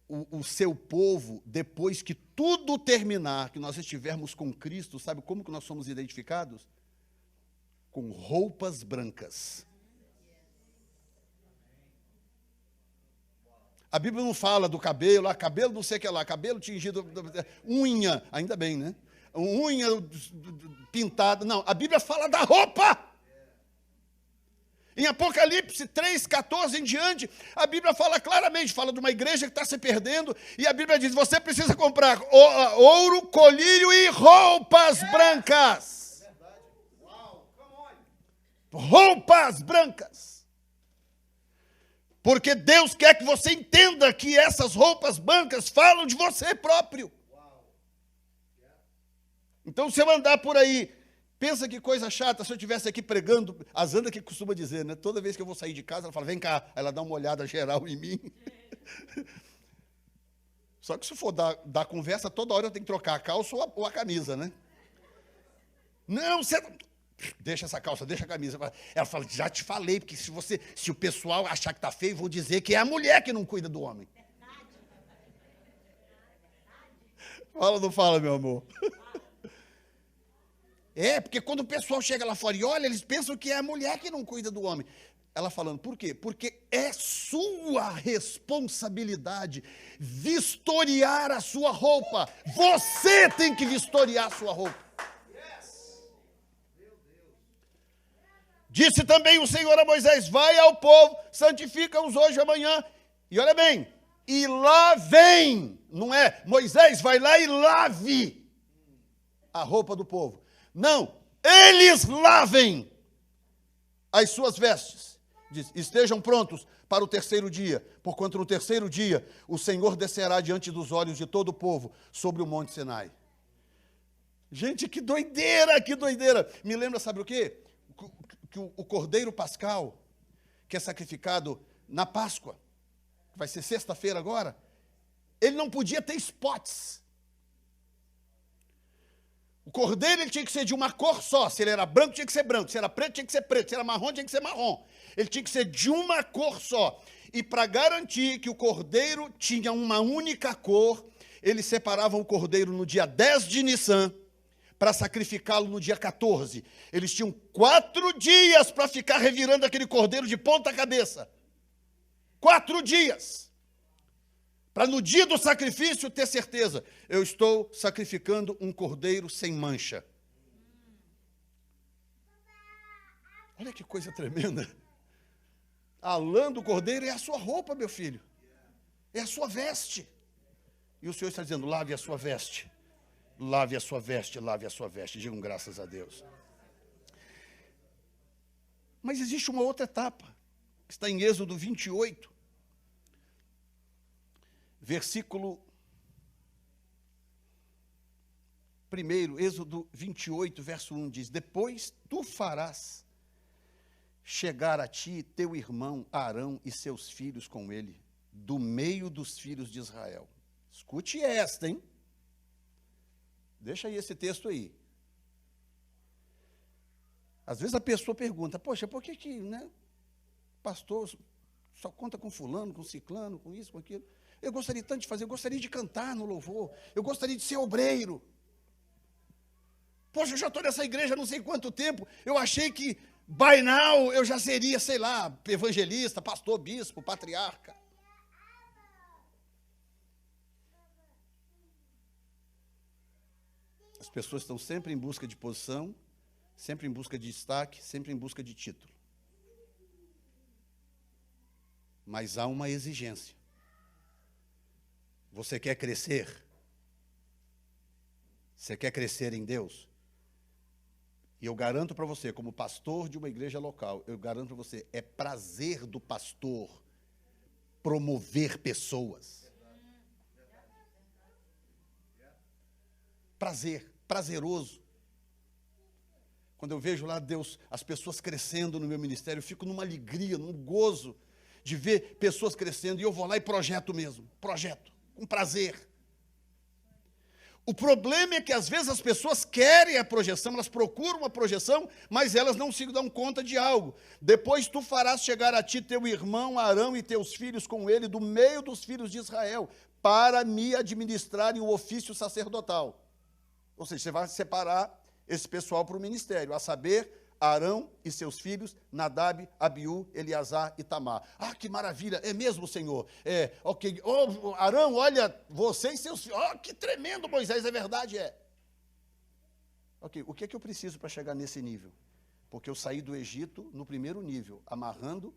o seu povo, depois que tudo terminar, que nós estivermos com Cristo, sabe como que nós somos identificados? Com roupas brancas. A Bíblia não fala do cabelo, cabelo não sei o que lá, cabelo tingido, unha, ainda bem, né? Unha pintada, não, a Bíblia fala da roupa. Em Apocalipse 3:14 em diante, a Bíblia fala claramente, fala de uma igreja que está se perdendo, e a Bíblia diz, você precisa comprar ouro, colírio e roupas brancas. Roupas brancas. Porque Deus quer que você entenda que essas roupas brancas falam de você próprio. Então, se eu andar por aí, pensa que coisa chata, se eu estivesse aqui pregando, a Zanda que costuma dizer, né? Toda vez que eu vou sair de casa, ela fala, vem cá, ela dá uma olhada geral em mim. Só que se for dar conversa, toda hora eu tenho que trocar a calça ou a camisa, né? Não, você... Deixa essa calça, deixa a camisa. Ela fala, já te falei, porque se o pessoal achar que está feio, vão dizer que é a mulher que não cuida do homem. Fala ou não fala, meu amor? É, porque quando o pessoal chega lá fora e olha, eles pensam que é a mulher que não cuida do homem. Ela falando, por quê? Porque é sua responsabilidade vistoriar a sua roupa. Você tem que vistoriar a sua roupa. Disse também o Senhor a Moisés, vai ao povo, santifica-os hoje e amanhã. E olha bem, e lavem, não é? Moisés, vai lá e lave a roupa do povo. Não, eles lavem as suas vestes. Diz, estejam prontos para o terceiro dia, porquanto no terceiro dia o Senhor descerá diante dos olhos de todo o povo sobre o monte Sinai. Gente, que doideira, que doideira. Me lembra, sabe o quê? Que o cordeiro pascal, que é sacrificado na Páscoa, que vai ser sexta-feira agora, ele não podia ter spots. O cordeiro ele tinha que ser de uma cor só. Se ele era branco, tinha que ser branco. Se era preto, tinha que ser preto. Se era marrom, tinha que ser marrom. Ele tinha que ser de uma cor só. E para garantir que o cordeiro tinha uma única cor, eles separavam o cordeiro no dia 10 de Nissan, para sacrificá-lo no dia 14. Eles tinham 4 dias para ficar revirando aquele cordeiro de ponta cabeça. 4 dias. Para no dia do sacrifício ter certeza, eu estou sacrificando um cordeiro sem mancha. Olha que coisa tremenda. A lã do cordeiro é a sua roupa, meu filho. É a sua veste. E o Senhor está dizendo, lave a sua veste. Lave a sua veste, lave a sua veste. Digam graças a Deus. Mas existe uma outra etapa, que está em Êxodo 28, versículo 1, Êxodo 28, verso 1, diz, depois tu farás chegar a ti teu irmão Arão e seus filhos com ele, do meio dos filhos de Israel. Escute esta, hein? Deixa aí esse texto aí. Às vezes a pessoa pergunta, poxa, por que né, pastor só conta com fulano, com ciclano, com isso, com aquilo? Eu gostaria tanto de fazer, eu gostaria de cantar no louvor, eu gostaria de ser obreiro. Poxa, eu já estou nessa igreja há não sei quanto tempo, eu achei que by now eu já seria, sei lá, evangelista, pastor, bispo, patriarca. As pessoas estão sempre em busca de posição, sempre em busca de destaque, sempre em busca de título. Mas há uma exigência. Você quer crescer? Você quer crescer em Deus? E eu garanto para você, como pastor de uma igreja local, eu garanto para você, é prazer do pastor promover pessoas. Prazeroso. Quando eu vejo lá Deus, as pessoas crescendo no meu ministério, eu fico numa alegria, num gozo de ver pessoas crescendo, e eu vou lá e projeto mesmo, com prazer. O problema é que às vezes as pessoas querem a projeção, elas procuram a projeção, mas elas não se dão conta de algo. Depois tu farás chegar a ti teu irmão Arão e teus filhos com ele, do meio dos filhos de Israel, para me administrarem o ofício sacerdotal. Ou seja, você vai separar esse pessoal para o ministério, a saber, Arão e seus filhos, Nadab, Abiú, Eleazar e Tamar. Ah, que maravilha, é mesmo, Senhor? Ok. Oh, Arão, olha, você e seus filhos. Oh, que tremendo, Moisés, é verdade, é. Ok, o que é que eu preciso para chegar nesse nível? Porque eu saí do Egito no primeiro nível, amarrando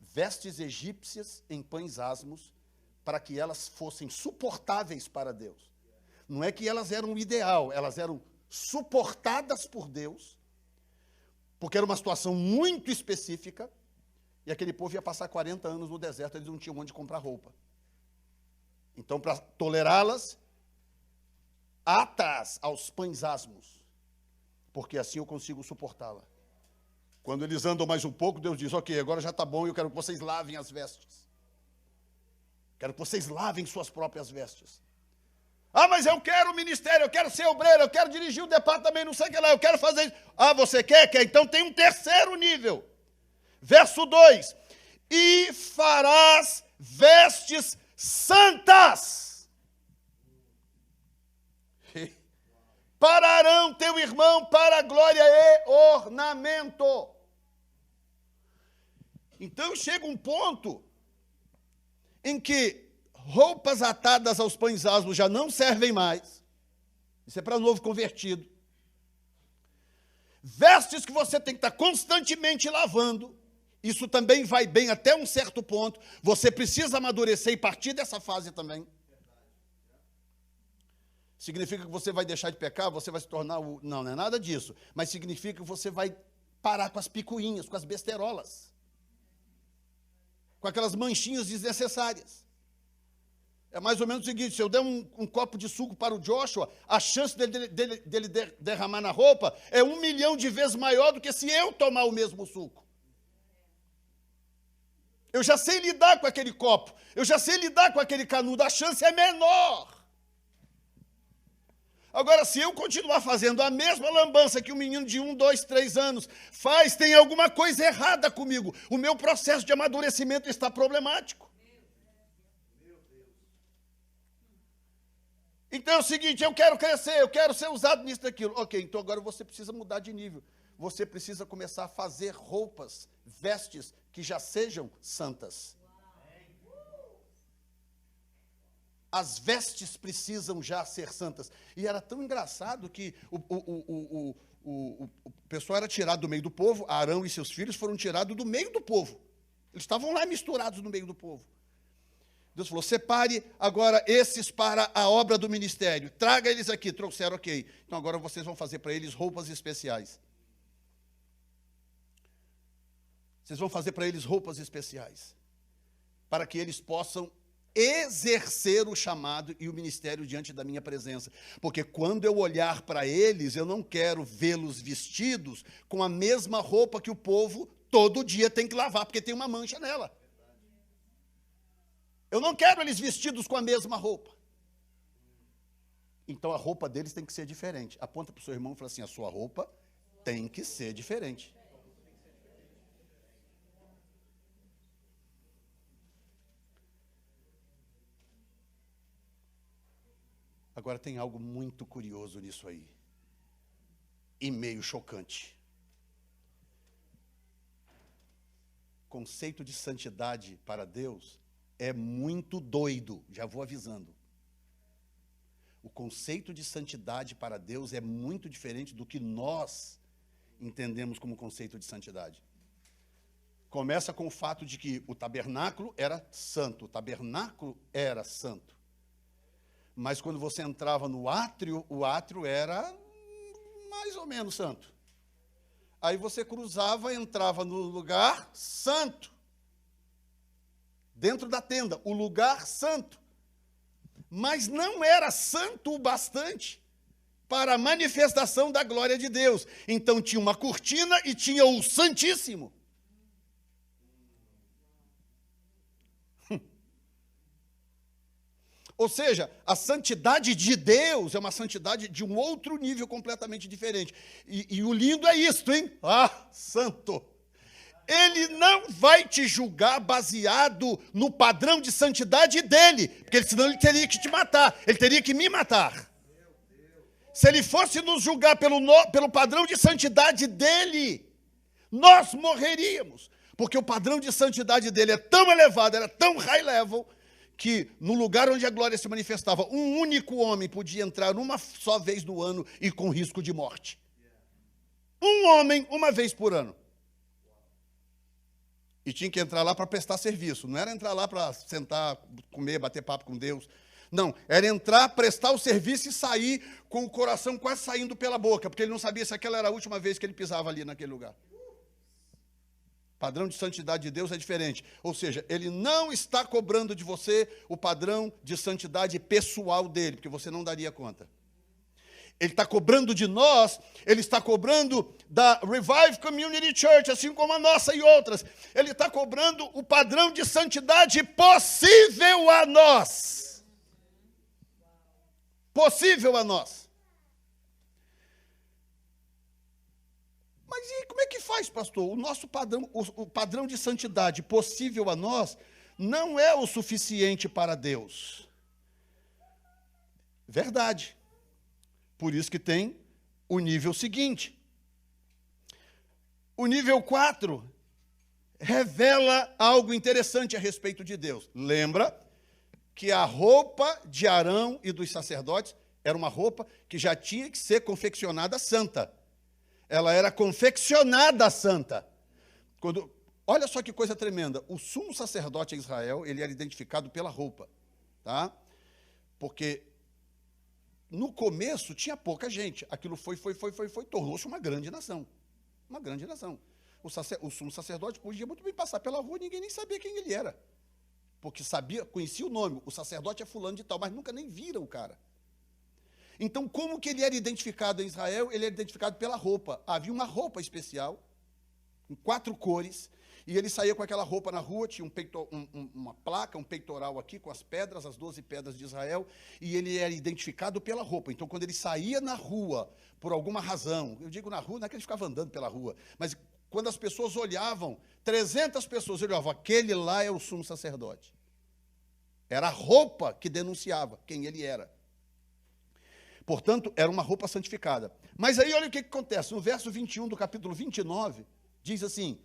vestes egípcias em pães asmos, para que elas fossem suportáveis para Deus. Não é que elas eram o ideal, elas eram suportadas por Deus, porque era uma situação muito específica, e aquele povo ia passar 40 anos no deserto, eles não tinham onde comprar roupa. Então, para tolerá-las, atas aos pães asmos, porque assim eu consigo suportá-la. Quando eles andam mais um pouco, Deus diz, ok, agora já está bom, eu quero que vocês lavem as vestes. Quero que vocês lavem suas próprias vestes. Ah, mas eu quero o ministério, eu quero ser obreiro, eu quero dirigir o departamento, não sei o que lá, eu quero fazer isso. Ah, você quer? Quer? Então tem um terceiro nível. Verso 2. E farás vestes santas para Arão, teu irmão, para glória e ornamento. Então chega um ponto em que roupas atadas aos pães asmos já não servem mais. Isso é para novo convertido. Vestes que você tem que estar constantemente lavando. Isso também vai bem até um certo ponto. Você precisa amadurecer e partir dessa fase também. Significa que você vai deixar de pecar, você vai se tornar o... Não, não é nada disso. Mas significa que você vai parar com as picuinhas, com as besteirolas. Com aquelas manchinhas desnecessárias. É mais ou menos o seguinte, se eu der um copo de suco para o Joshua, a chance dele derramar na roupa é 1 milhão de vezes maior do que se eu tomar o mesmo suco. Eu já sei lidar com aquele copo, eu já sei lidar com aquele canudo, a chance é menor. Agora, se eu continuar fazendo a mesma lambança que um menino de 1, 2, 3 anos faz, tem alguma coisa errada comigo. O meu processo de amadurecimento está problemático. Então é o seguinte, eu quero crescer, eu quero ser usado nisso, daquilo. Ok, então agora você precisa mudar de nível. Você precisa começar a fazer roupas, vestes que já sejam santas. As vestes precisam já ser santas. E era tão engraçado que o pessoal era tirado do meio do povo, Arão e seus filhos foram tirados do meio do povo. Eles estavam lá misturados no meio do povo. Deus falou, separe agora esses para a obra do ministério. Traga eles aqui. Trouxeram, ok. Então agora vocês vão fazer para eles roupas especiais. Vocês vão fazer para eles roupas especiais. Para que eles possam exercer o chamado e o ministério diante da minha presença. Porque quando eu olhar para eles, eu não quero vê-los vestidos com a mesma roupa que o povo todo dia tem que lavar, porque tem uma mancha nela. Eu não quero eles vestidos com a mesma roupa. Então a roupa deles tem que ser diferente. Aponta para o seu irmão e fala assim, a sua roupa tem que ser diferente. Agora tem algo muito curioso nisso aí. E meio chocante. O conceito de santidade para Deus é muito doido, já vou avisando. O conceito de santidade para Deus é muito diferente do que nós entendemos como conceito de santidade. Começa com o fato de que o tabernáculo era santo, o tabernáculo era santo. Mas quando você entrava no átrio, o átrio era mais ou menos santo. Aí você cruzava, entrava no lugar santo. Dentro da tenda, o lugar santo. Mas não era santo o bastante para a manifestação da glória de Deus. Então tinha uma cortina e tinha o Santíssimo. Ou seja, a santidade de Deus é uma santidade de um outro nível completamente diferente. E o lindo é isto, hein? Ah, santo! Ele não vai te julgar baseado no padrão de santidade dele, porque senão ele teria que te matar, ele teria que me matar. Se ele fosse nos julgar pelo padrão de santidade dele, nós morreríamos, porque o padrão de santidade dele é tão elevado, era tão high level, que no lugar onde a glória se manifestava, um único homem podia entrar uma só vez no ano e com risco de morte. Um homem, uma vez por ano. E tinha que entrar lá para prestar serviço. Não era entrar lá para sentar, comer, bater papo com Deus. Não, era entrar, prestar o serviço e sair com o coração quase saindo pela boca, porque ele não sabia se aquela era a última vez que ele pisava ali naquele lugar. O padrão de santidade de Deus é diferente. Ou seja, ele não está cobrando de você o padrão de santidade pessoal dele, porque você não daria conta. Ele está cobrando de nós, ele está cobrando da Revive Community Church, assim como a nossa e outras. Ele está cobrando o padrão de santidade possível a nós. Possível a nós. Mas e como é que faz, pastor? O nosso padrão, o padrão de santidade possível a nós não é o suficiente para Deus. Verdade. Por isso que tem o nível seguinte. O nível 4 revela algo interessante a respeito de Deus. Lembra que a roupa de Arão e dos sacerdotes era uma roupa que já tinha que ser confeccionada santa. Ela era confeccionada santa. Olha só que coisa tremenda. O sumo sacerdote em Israel, ele era identificado pela roupa. Tá? Porque no começo tinha pouca gente. Aquilo foi, tornou-se uma grande nação. Uma grande nação. O sumo sacerdote podia muito bem passar pela rua e ninguém nem sabia quem ele era. Porque conhecia o nome. O sacerdote é fulano de tal, mas nunca nem viram o cara. Então, como que ele era identificado em Israel? Ele era identificado pela roupa. Havia uma roupa especial, em 4 cores, E ele saía com aquela roupa na rua, tinha uma placa, um peitoral aqui, com as pedras, as 12 pedras de Israel, e ele era identificado pela roupa. Então, quando ele saía na rua, por alguma razão, eu digo na rua, não é que ele ficava andando pela rua, mas quando as pessoas olhavam, 300 pessoas olhavam, aquele lá é o sumo sacerdote. Era a roupa que denunciava quem ele era. Portanto, era uma roupa santificada. Mas aí, olha o que acontece. No verso 21 do capítulo 29, diz assim,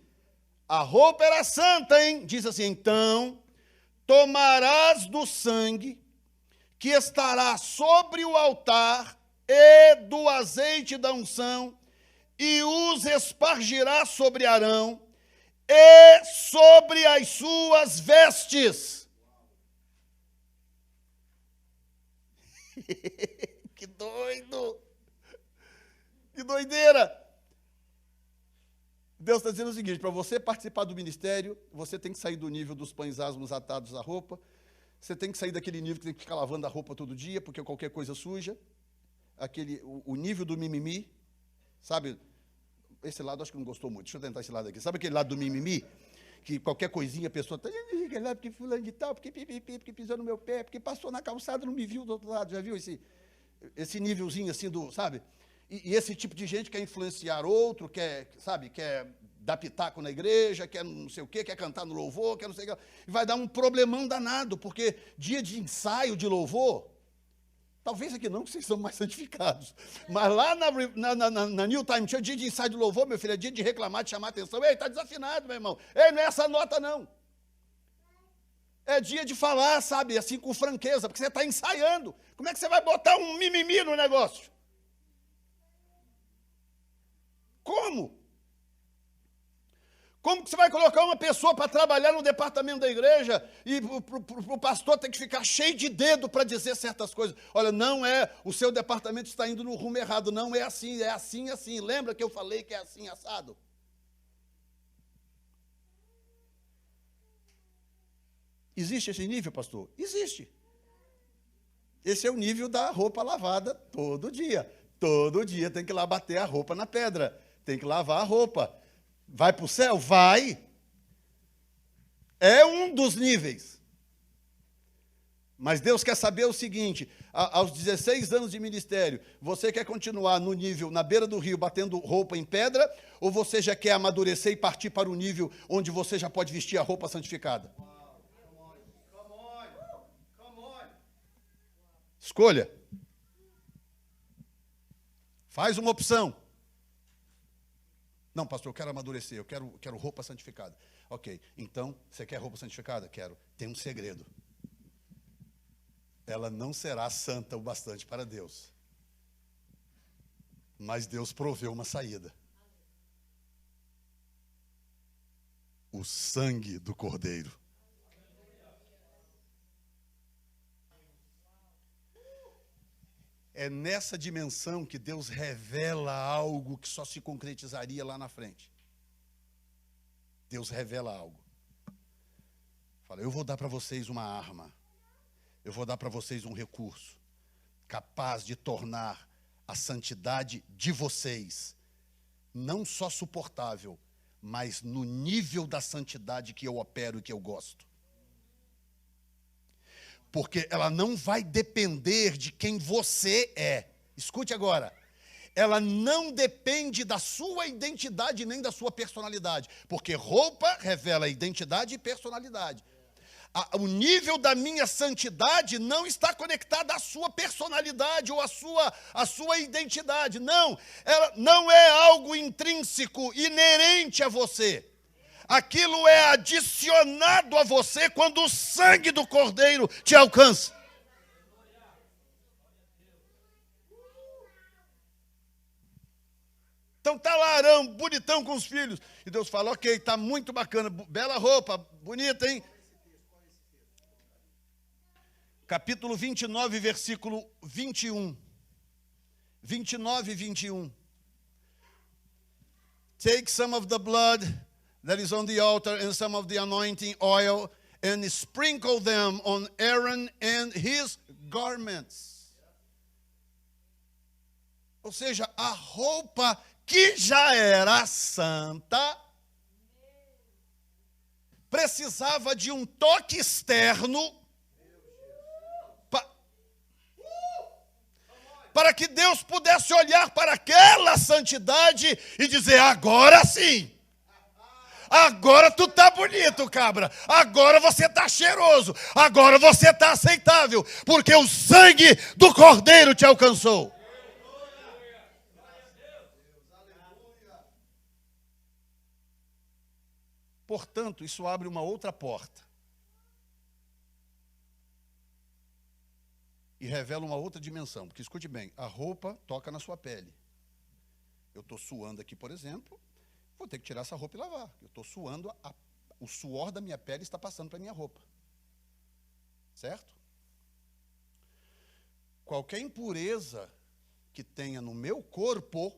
a roupa era santa, hein? Diz assim, então, tomarás do sangue que estará sobre o altar e do azeite da unção, e os espargirás sobre Arão e sobre as suas vestes. Que doido! Que doideira! Deus está dizendo o seguinte, para você participar do ministério, você tem que sair do nível dos pães asmos atados à roupa, você tem que sair daquele nível que tem que ficar lavando a roupa todo dia, porque qualquer coisa suja, o nível do mimimi, sabe? Esse lado acho que não gostou muito, deixa eu tentar esse lado aqui. Sabe aquele lado do mimimi? Que qualquer coisinha a pessoa está, porque fulano de tal, porque pipipi, porque pisou no meu pé, porque passou na calçada, não me viu do outro lado, já viu esse nívelzinho assim do, sabe? E esse tipo de gente quer influenciar outro, quer dar pitaco na igreja, quer não sei o quê, quer cantar no louvor, quer não sei o quê. E vai dar um problemão danado, porque dia de ensaio de louvor, talvez aqui não, que vocês são mais santificados, mas lá na New Time Church, dia de ensaio de louvor, meu filho, é dia de reclamar, de chamar atenção. Ei, está desafinado, meu irmão. Ei, não é essa nota, não. É dia de falar, sabe, assim, com franqueza, porque você está ensaiando. Como é que você vai botar um mimimi no negócio? Como? Como que você vai colocar uma pessoa para trabalhar no departamento da igreja e o pastor tem que ficar cheio de dedo para dizer certas coisas? Olha, não é, o seu departamento está indo no rumo errado, não é assim, é assim, assim. Lembra que eu falei que é assim, assado? Existe esse nível, pastor? Existe. Esse é o nível da roupa lavada todo dia. Todo dia tem que ir lá bater a roupa na pedra. Tem que lavar a roupa. Vai para o céu? Vai. É um dos níveis. Mas Deus quer saber o seguinte, aos 16 anos de ministério, você quer continuar no nível, na beira do rio, batendo roupa em pedra, ou você já quer amadurecer e partir para o nível onde você já pode vestir a roupa santificada? Escolha. Faz uma opção. Não, pastor, eu quero amadurecer, eu quero roupa santificada. Ok, então, você quer roupa santificada? Quero. Tem um segredo. Ela não será santa o bastante para Deus. Mas Deus proveu uma saída. O sangue do Cordeiro. É nessa dimensão que Deus revela algo que só se concretizaria lá na frente. Deus revela algo. Fala, eu vou dar para vocês uma arma. Eu vou dar para vocês um recurso capaz de tornar a santidade de vocês não só suportável, mas no nível da santidade que eu opero e que eu gosto. Porque ela não vai depender de quem você é. Escute agora. Ela não depende da sua identidade nem da sua personalidade. Porque roupa revela identidade e personalidade. O nível da minha santidade não está conectado à sua personalidade ou à sua identidade. Não, ela não é algo intrínseco, inerente a você. Aquilo é adicionado a você quando o sangue do Cordeiro te alcança. Então está lá Arão, bonitão com os filhos. E Deus fala, ok, está muito bacana, bela roupa, bonita, hein? Capítulo 29, versículo 21. 29 e 21. Take some of the blood that is on the altar and some of the anointing oil and sprinkle them on Aaron and his garments. Ou seja, a roupa que já era santa, precisava de um toque externo para que Deus pudesse olhar para aquela santidade e dizer: agora sim, agora tu tá bonito, cabra, agora você tá cheiroso, agora você tá aceitável, porque o sangue do Cordeiro te alcançou. Portanto, isso abre uma outra porta e revela uma outra dimensão, porque escute bem, a roupa toca na sua pele. Eu estou suando aqui, por exemplo, vou ter que tirar essa roupa e lavar. Eu estou suando, o suor da minha pele está passando para a minha roupa. Certo? Qualquer impureza que tenha no meu corpo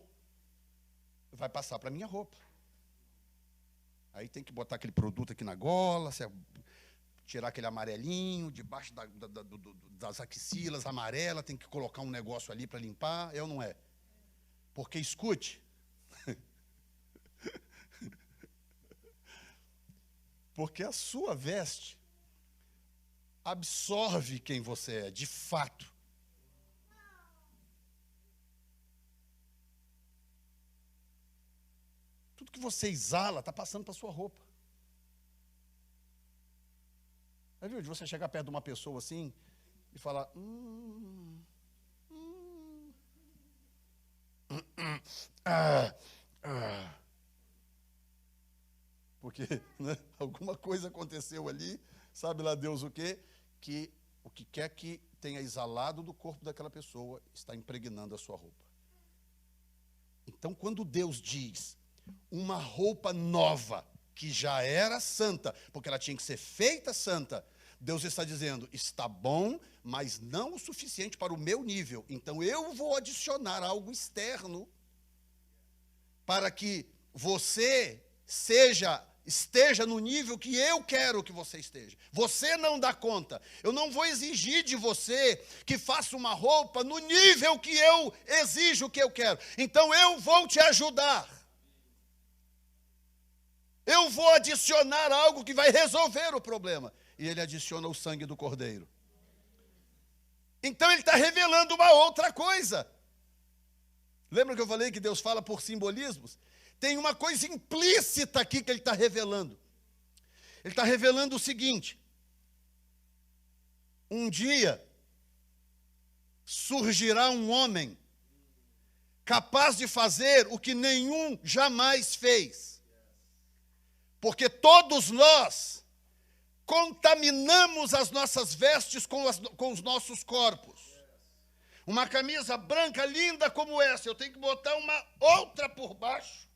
vai passar para a minha roupa. Aí tem que botar aquele produto aqui na gola, tirar aquele amarelinho, debaixo das axilas amarela, tem que colocar um negócio ali para limpar, é ou não é? Porque, escute, porque a sua veste absorve quem você é, de fato. Tudo que você exala está passando para a sua roupa. Já viu de você chegar perto de uma pessoa assim e falar: porque, né, alguma coisa aconteceu ali, sabe lá Deus o quê? Que o que quer que tenha exalado do corpo daquela pessoa está impregnando a sua roupa. Então, quando Deus diz uma roupa nova, que já era santa, porque ela tinha que ser feita santa, Deus está dizendo: está bom, mas não o suficiente para o meu nível. Então eu vou adicionar algo externo para que você esteja no nível que eu quero que você esteja. Você não dá conta. Eu não vou exigir de você que faça uma roupa no nível que eu exijo, que eu quero. Então eu vou te ajudar. Eu vou adicionar algo que vai resolver o problema. E ele adiciona o sangue do Cordeiro. Então ele está revelando uma outra coisa. Lembra que eu falei que Deus fala por simbolismos? Tem uma coisa implícita aqui que ele está revelando. Ele está revelando o seguinte: um dia surgirá um homem capaz de fazer o que nenhum jamais fez. Porque todos nós contaminamos as nossas vestes com os nossos corpos. Uma camisa branca linda como essa, eu tenho que botar uma outra por baixo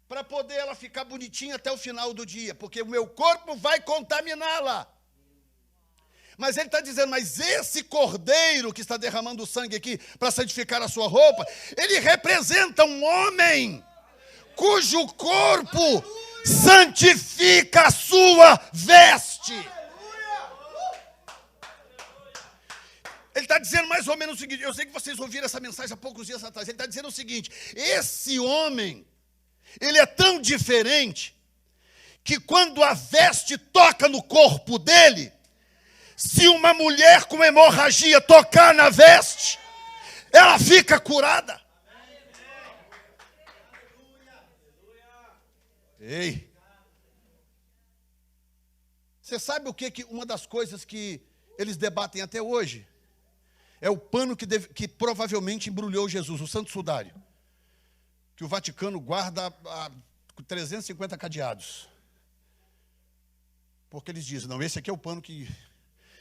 para poder ela ficar bonitinha até o final do dia, porque o meu corpo vai contaminá-la. Mas ele está dizendo: mas esse Cordeiro que está derramando o sangue aqui para santificar a sua roupa, ele representa um homem cujo corpo santifica a sua veste. Ele está dizendo mais ou menos o seguinte, eu sei que vocês ouviram essa mensagem há poucos dias atrás, ele está dizendo o seguinte: esse homem, ele é tão diferente, que quando a veste toca no corpo dele, se uma mulher com hemorragia tocar na veste, ela fica curada. Ei, você sabe o que uma das coisas que eles debatem até hoje? É o pano que provavelmente embrulhou Jesus, o Santo Sudário, que o Vaticano guarda a 350 cadeados. Porque eles dizem: não, esse aqui é o pano que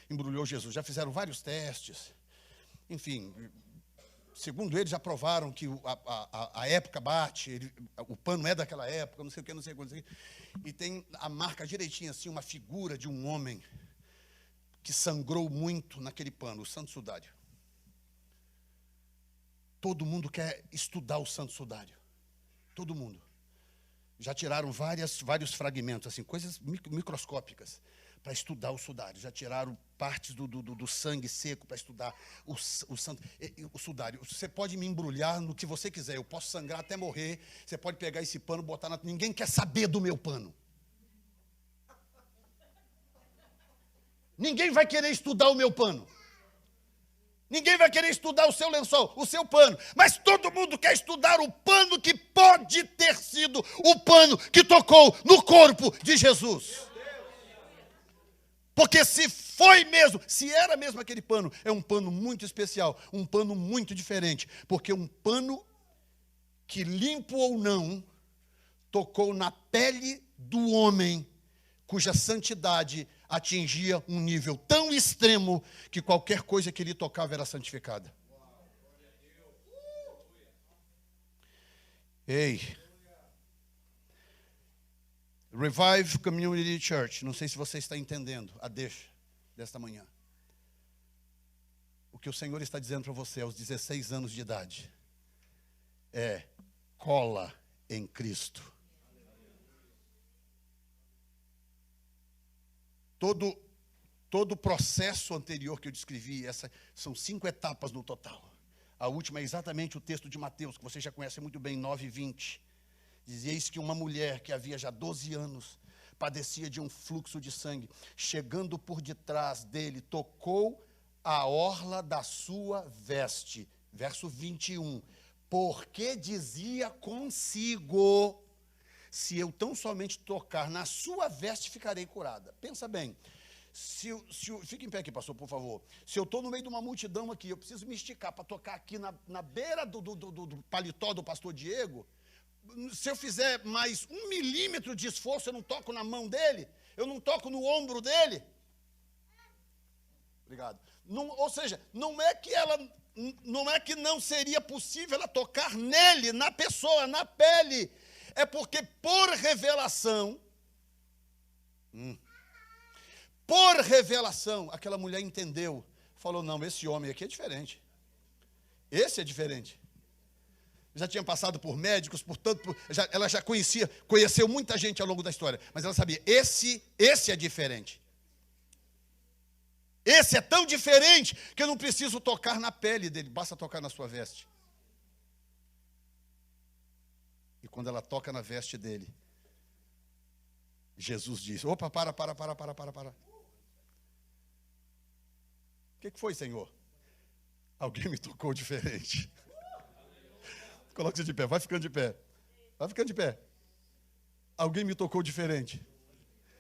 embrulhou Jesus. Já fizeram vários testes. Enfim, segundo eles, já provaram que a época bate, o pano é daquela época, não sei o que, não sei o que. E tem a marca direitinho assim, uma figura de um homem que sangrou muito naquele pano, o Santo Sudário. Todo mundo quer estudar o Santo Sudário. Todo mundo. Já tiraram vários fragmentos, assim, coisas microscópicas, para estudar o sudário. Já tiraram partes do sangue seco para estudar o sudário. Você pode me embrulhar no que você quiser, eu posso sangrar até morrer. Você pode pegar esse pano, botar na... Ninguém quer saber do meu pano. Ninguém vai querer estudar o meu pano. Ninguém vai querer estudar o seu lençol, o seu pano. Mas todo mundo quer estudar o pano que pode ter sido o pano que tocou no corpo de Jesus. Porque se foi mesmo, se era mesmo aquele pano, é um pano muito especial, um pano muito diferente. Porque um pano que, limpo ou não, tocou na pele do homem, cuja santidade atingia um nível tão extremo que qualquer coisa que ele tocava era santificada. Ei, Revive Community Church, não sei se você está entendendo a deixa desta manhã. O que o Senhor está dizendo para você aos 16 anos de idade é: cola em Cristo. Todo o processo anterior que eu descrevi, são 5 etapas no total. A última é exatamente o texto de Mateus, que você já conhece muito bem, 9:20. Dizia: eis que uma mulher que havia já 12 anos padecia de um fluxo de sangue, chegando por detrás dele, tocou a orla da sua veste. Verso 21. Porque dizia consigo: se eu tão somente tocar na sua veste, ficarei curada. Pensa bem. Fica em pé aqui, pastor, por favor. Se eu estou no meio de uma multidão aqui, eu preciso me esticar para tocar aqui na beira do paletó do pastor Diego. Se eu fizer mais 1 milímetro de esforço, eu não toco na mão dele, eu não toco no ombro dele. Obrigado. Ou seja, não é que não seria possível ela tocar nele, na pessoa, na pele. É porque por revelação, aquela mulher entendeu, falou: não, esse homem aqui é diferente. Esse é diferente. Já tinha passado por médicos, ela já conheceu muita gente ao longo da história, mas ela sabia, esse é diferente. Esse é tão diferente que eu não preciso tocar na pele dele, basta tocar na sua veste. E quando ela toca na veste dele, Jesus diz: opa, para. O que foi, Senhor? Alguém me tocou diferente. Coloque-se de pé, vai ficando de pé. Vai ficando de pé. Alguém me tocou diferente.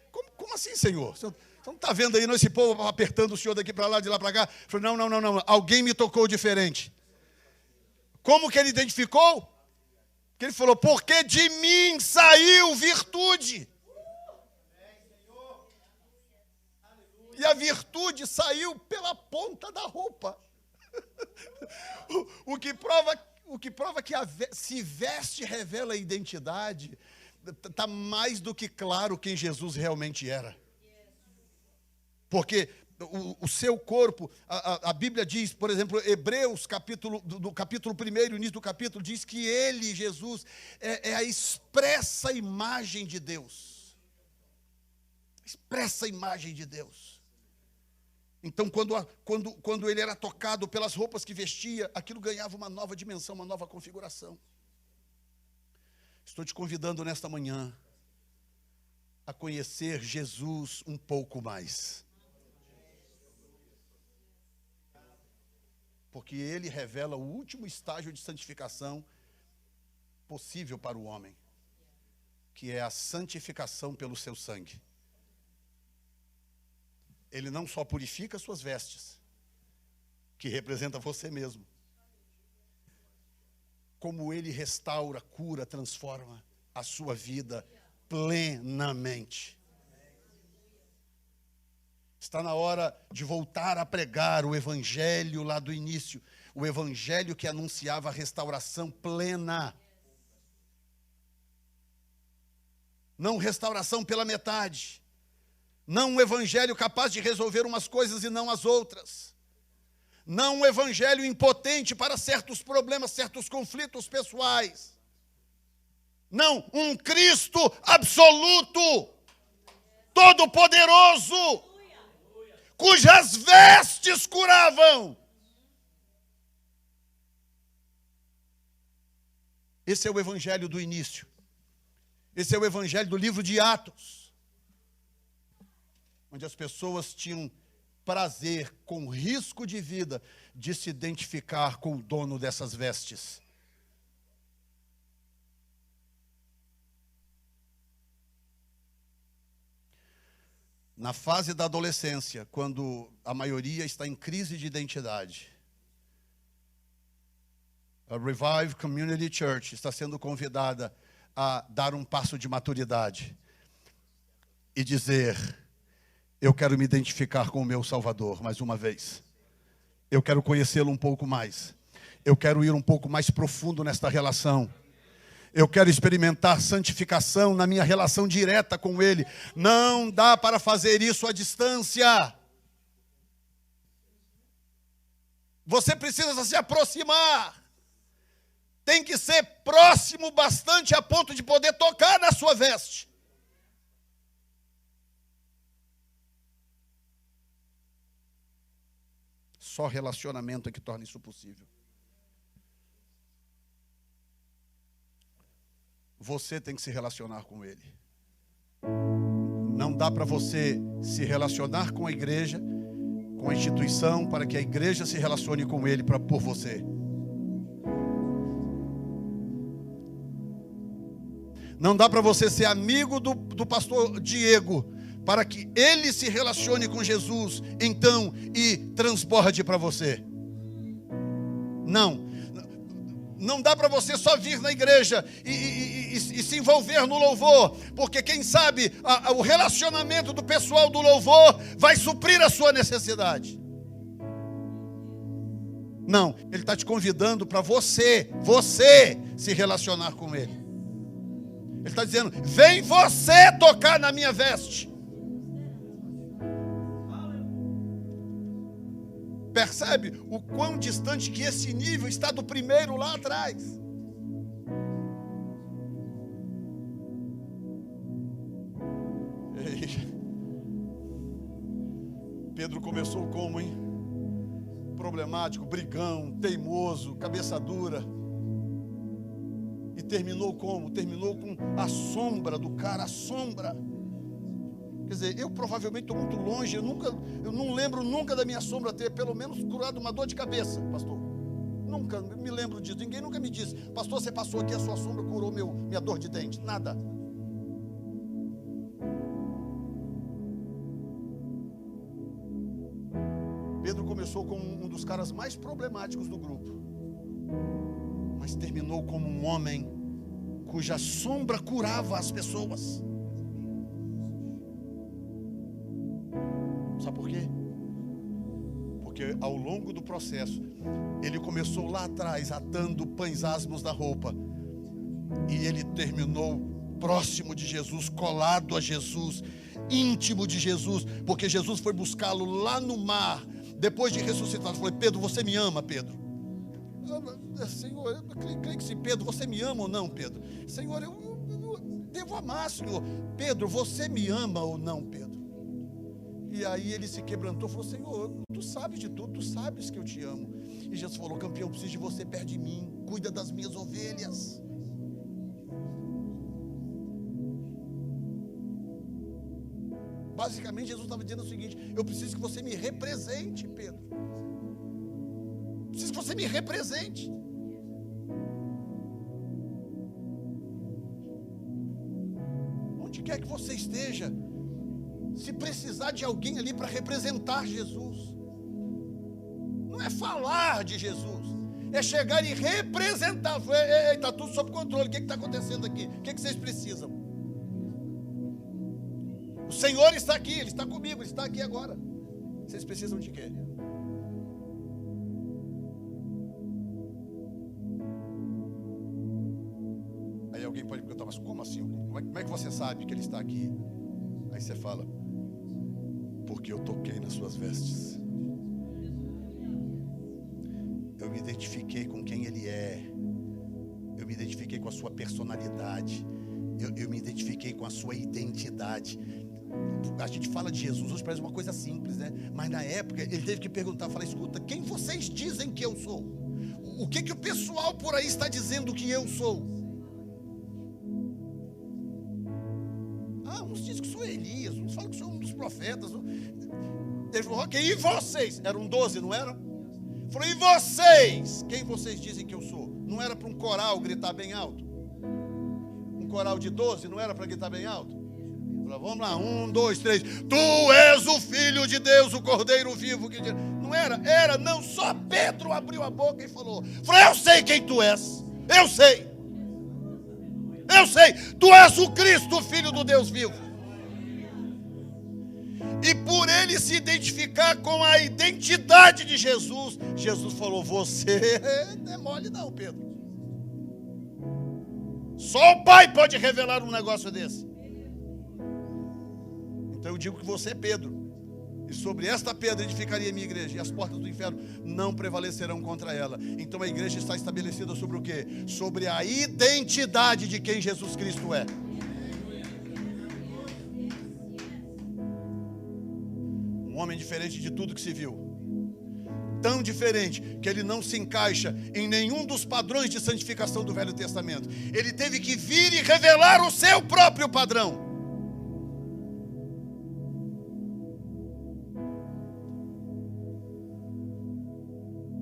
Como assim, Senhor? Você não está vendo aí esse povo apertando o Senhor daqui para lá, de lá para cá? Eu falei: não. Alguém me tocou diferente. Como que ele identificou? Que ele falou: porque de mim saiu virtude. E a virtude saiu pela ponta da roupa. O que prova que se veste revela a identidade, está mais do que claro quem Jesus realmente era. Porque o seu corpo, a Bíblia diz, por exemplo, Hebreus, no capítulo 1, início do capítulo, diz que ele, Jesus, é a expressa imagem de Deus. Expressa imagem de Deus. Então, quando ele era tocado pelas roupas que vestia, aquilo ganhava uma nova dimensão, uma nova configuração. Estou te convidando nesta manhã a conhecer Jesus um pouco mais. Porque ele revela o último estágio de santificação possível para o homem, que é a santificação pelo seu sangue. Ele não só purifica suas vestes, que representa você mesmo, como ele restaura, cura, transforma a sua vida plenamente. Está na hora de voltar a pregar o evangelho lá do início, o evangelho que anunciava a restauração plena. Não restauração pela metade. Não um evangelho capaz de resolver umas coisas e não as outras. Não um evangelho impotente para certos problemas, certos conflitos pessoais. Não, um Cristo absoluto, todo-poderoso, cujas vestes curavam. Esse é o evangelho do início. Esse é o evangelho do livro de Atos, onde as pessoas tinham prazer, com risco de vida, de se identificar com o dono dessas vestes. Na fase da adolescência, quando a maioria está em crise de identidade, a Revive Community Church está sendo convidada a dar um passo de maturidade e dizer: eu quero me identificar com o meu Salvador mais uma vez. Eu quero conhecê-lo um pouco mais. Eu quero ir um pouco mais profundo nesta relação. Eu quero experimentar santificação na minha relação direta com Ele. Não dá para fazer isso à distância. Você precisa se aproximar. Tem que ser próximo bastante a ponto de poder tocar na sua veste. Só relacionamento é que torna isso possível. Você tem que se relacionar com Ele. Não dá para você se relacionar com a igreja, com a instituição, para que a igreja se relacione com Ele por você. Não dá para você ser amigo do pastor Diego, para que ele se relacione com Jesus, então, e transborde para você. Não dá para você só vir na igreja e se envolver no louvor, porque quem sabe o relacionamento do pessoal do louvor vai suprir a sua necessidade. Não, ele está te convidando para você se relacionar com ele. Ele está dizendo: vem você tocar na minha veste. Percebe o quão distante que esse nível está do primeiro lá atrás? Pedro começou como, hein? Problemático, brigão, teimoso, cabeça dura. E terminou como? Terminou com a sombra do cara, a sombra. Quer dizer, eu provavelmente estou muito longe, eu não lembro nunca da minha sombra ter pelo menos curado uma dor de cabeça, pastor. Nunca me lembro disso. Ninguém nunca me disse: pastor, você passou aqui, a sua sombra curou minha dor de dente. Nada. Pedro começou como um dos caras mais problemáticos do grupo, mas terminou como um homem cuja sombra curava as pessoas. Sabe por quê? Porque ao longo do processo, ele começou lá atrás atando pães asmos na roupa, e ele terminou próximo de Jesus, colado a Jesus, íntimo de Jesus, porque Jesus foi buscá-lo lá no mar, depois de ressuscitado. Falou: Pedro, você me ama, Pedro? Senhor, eu creio que sim. Pedro, você me ama ou não, Pedro? Senhor, eu devo amar, Senhor. Pedro, você me ama ou não, Pedro? E aí ele se quebrantou e falou: Senhor, tu sabes de tudo, tu sabes que eu te amo. E Jesus falou: campeão, eu preciso de você perto de mim, cuida das minhas ovelhas. Basicamente, Jesus estava dizendo o seguinte: eu preciso que você me represente, Pedro. Preciso que você me represente. Onde quer que você esteja, se precisar de alguém ali para representar Jesus, não é falar de Jesus, é chegar e representar. Está tudo sob controle, o que está acontecendo aqui? O que vocês precisam? O Senhor está aqui, Ele está comigo, Ele está aqui agora. Vocês precisam de quê? Aí alguém pode perguntar: mas como assim? Como é que você sabe que Ele está aqui? Aí você fala: porque eu toquei nas suas vestes. Eu me identifiquei com quem Ele é. Eu me identifiquei com a sua personalidade. Eu me identifiquei com a sua identidade. A gente fala de Jesus hoje, parece uma coisa simples, né? Mas na época ele teve que perguntar, falar: escuta, quem vocês dizem que eu sou? O que o pessoal por aí está dizendo que eu sou? Uns dizem que sou Elias, uns falam que sou um dos profetas. Ele falou, ok, e vocês? Eram 12, não eram? Falou, e vocês? Quem vocês dizem que eu sou? Não era para um coral gritar bem alto? Um coral de 12, não era para gritar bem alto? Falou, vamos lá, 1, 2, 3. Tu és o Filho de Deus, o Cordeiro vivo. Não era? Era, não, só Pedro abriu a boca e falou, eu sei quem tu és, eu sei. Eu sei, tu és o Cristo, o Filho do Deus vivo. E por ele se identificar com a identidade de Jesus, Jesus falou, você não é mole não, Pedro. Só o Pai pode revelar um negócio desse. Então eu digo que você é Pedro. E sobre esta pedra edificaria a minha igreja, e as portas do inferno não prevalecerão contra ela. Então a igreja está estabelecida sobre o quê? Sobre a identidade de quem Jesus Cristo é. Um homem diferente de tudo que se viu. Tão diferente que ele não se encaixa em nenhum dos padrões de santificação do Velho Testamento. Ele teve que vir e revelar o seu próprio padrão.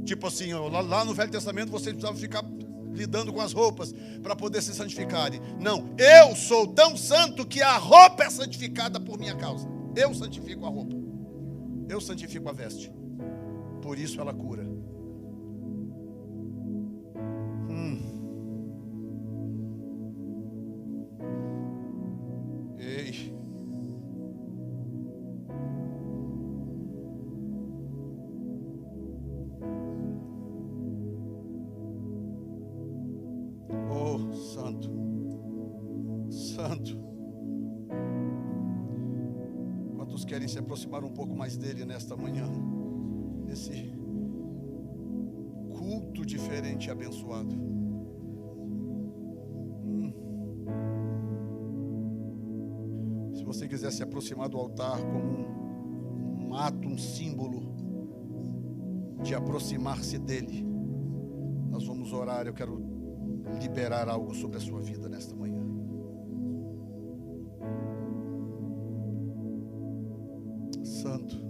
Tipo assim, lá no Velho Testamento vocês precisavam ficar lidando com as roupas para poder se santificarem. Não, eu sou tão santo que a roupa é santificada por minha causa. Eu santifico a roupa. Eu santifico a veste. Por isso ela cura. Ei. Oh, santo. Santo. Quantos querem se aproximar um pouco mais dele nesta manhã? Esse culto diferente e abençoado. Se você quiser se aproximar do altar como um ato, um símbolo de aproximar-se dele, nós vamos orar. Eu quero liberar algo sobre a sua vida nesta manhã. Santo.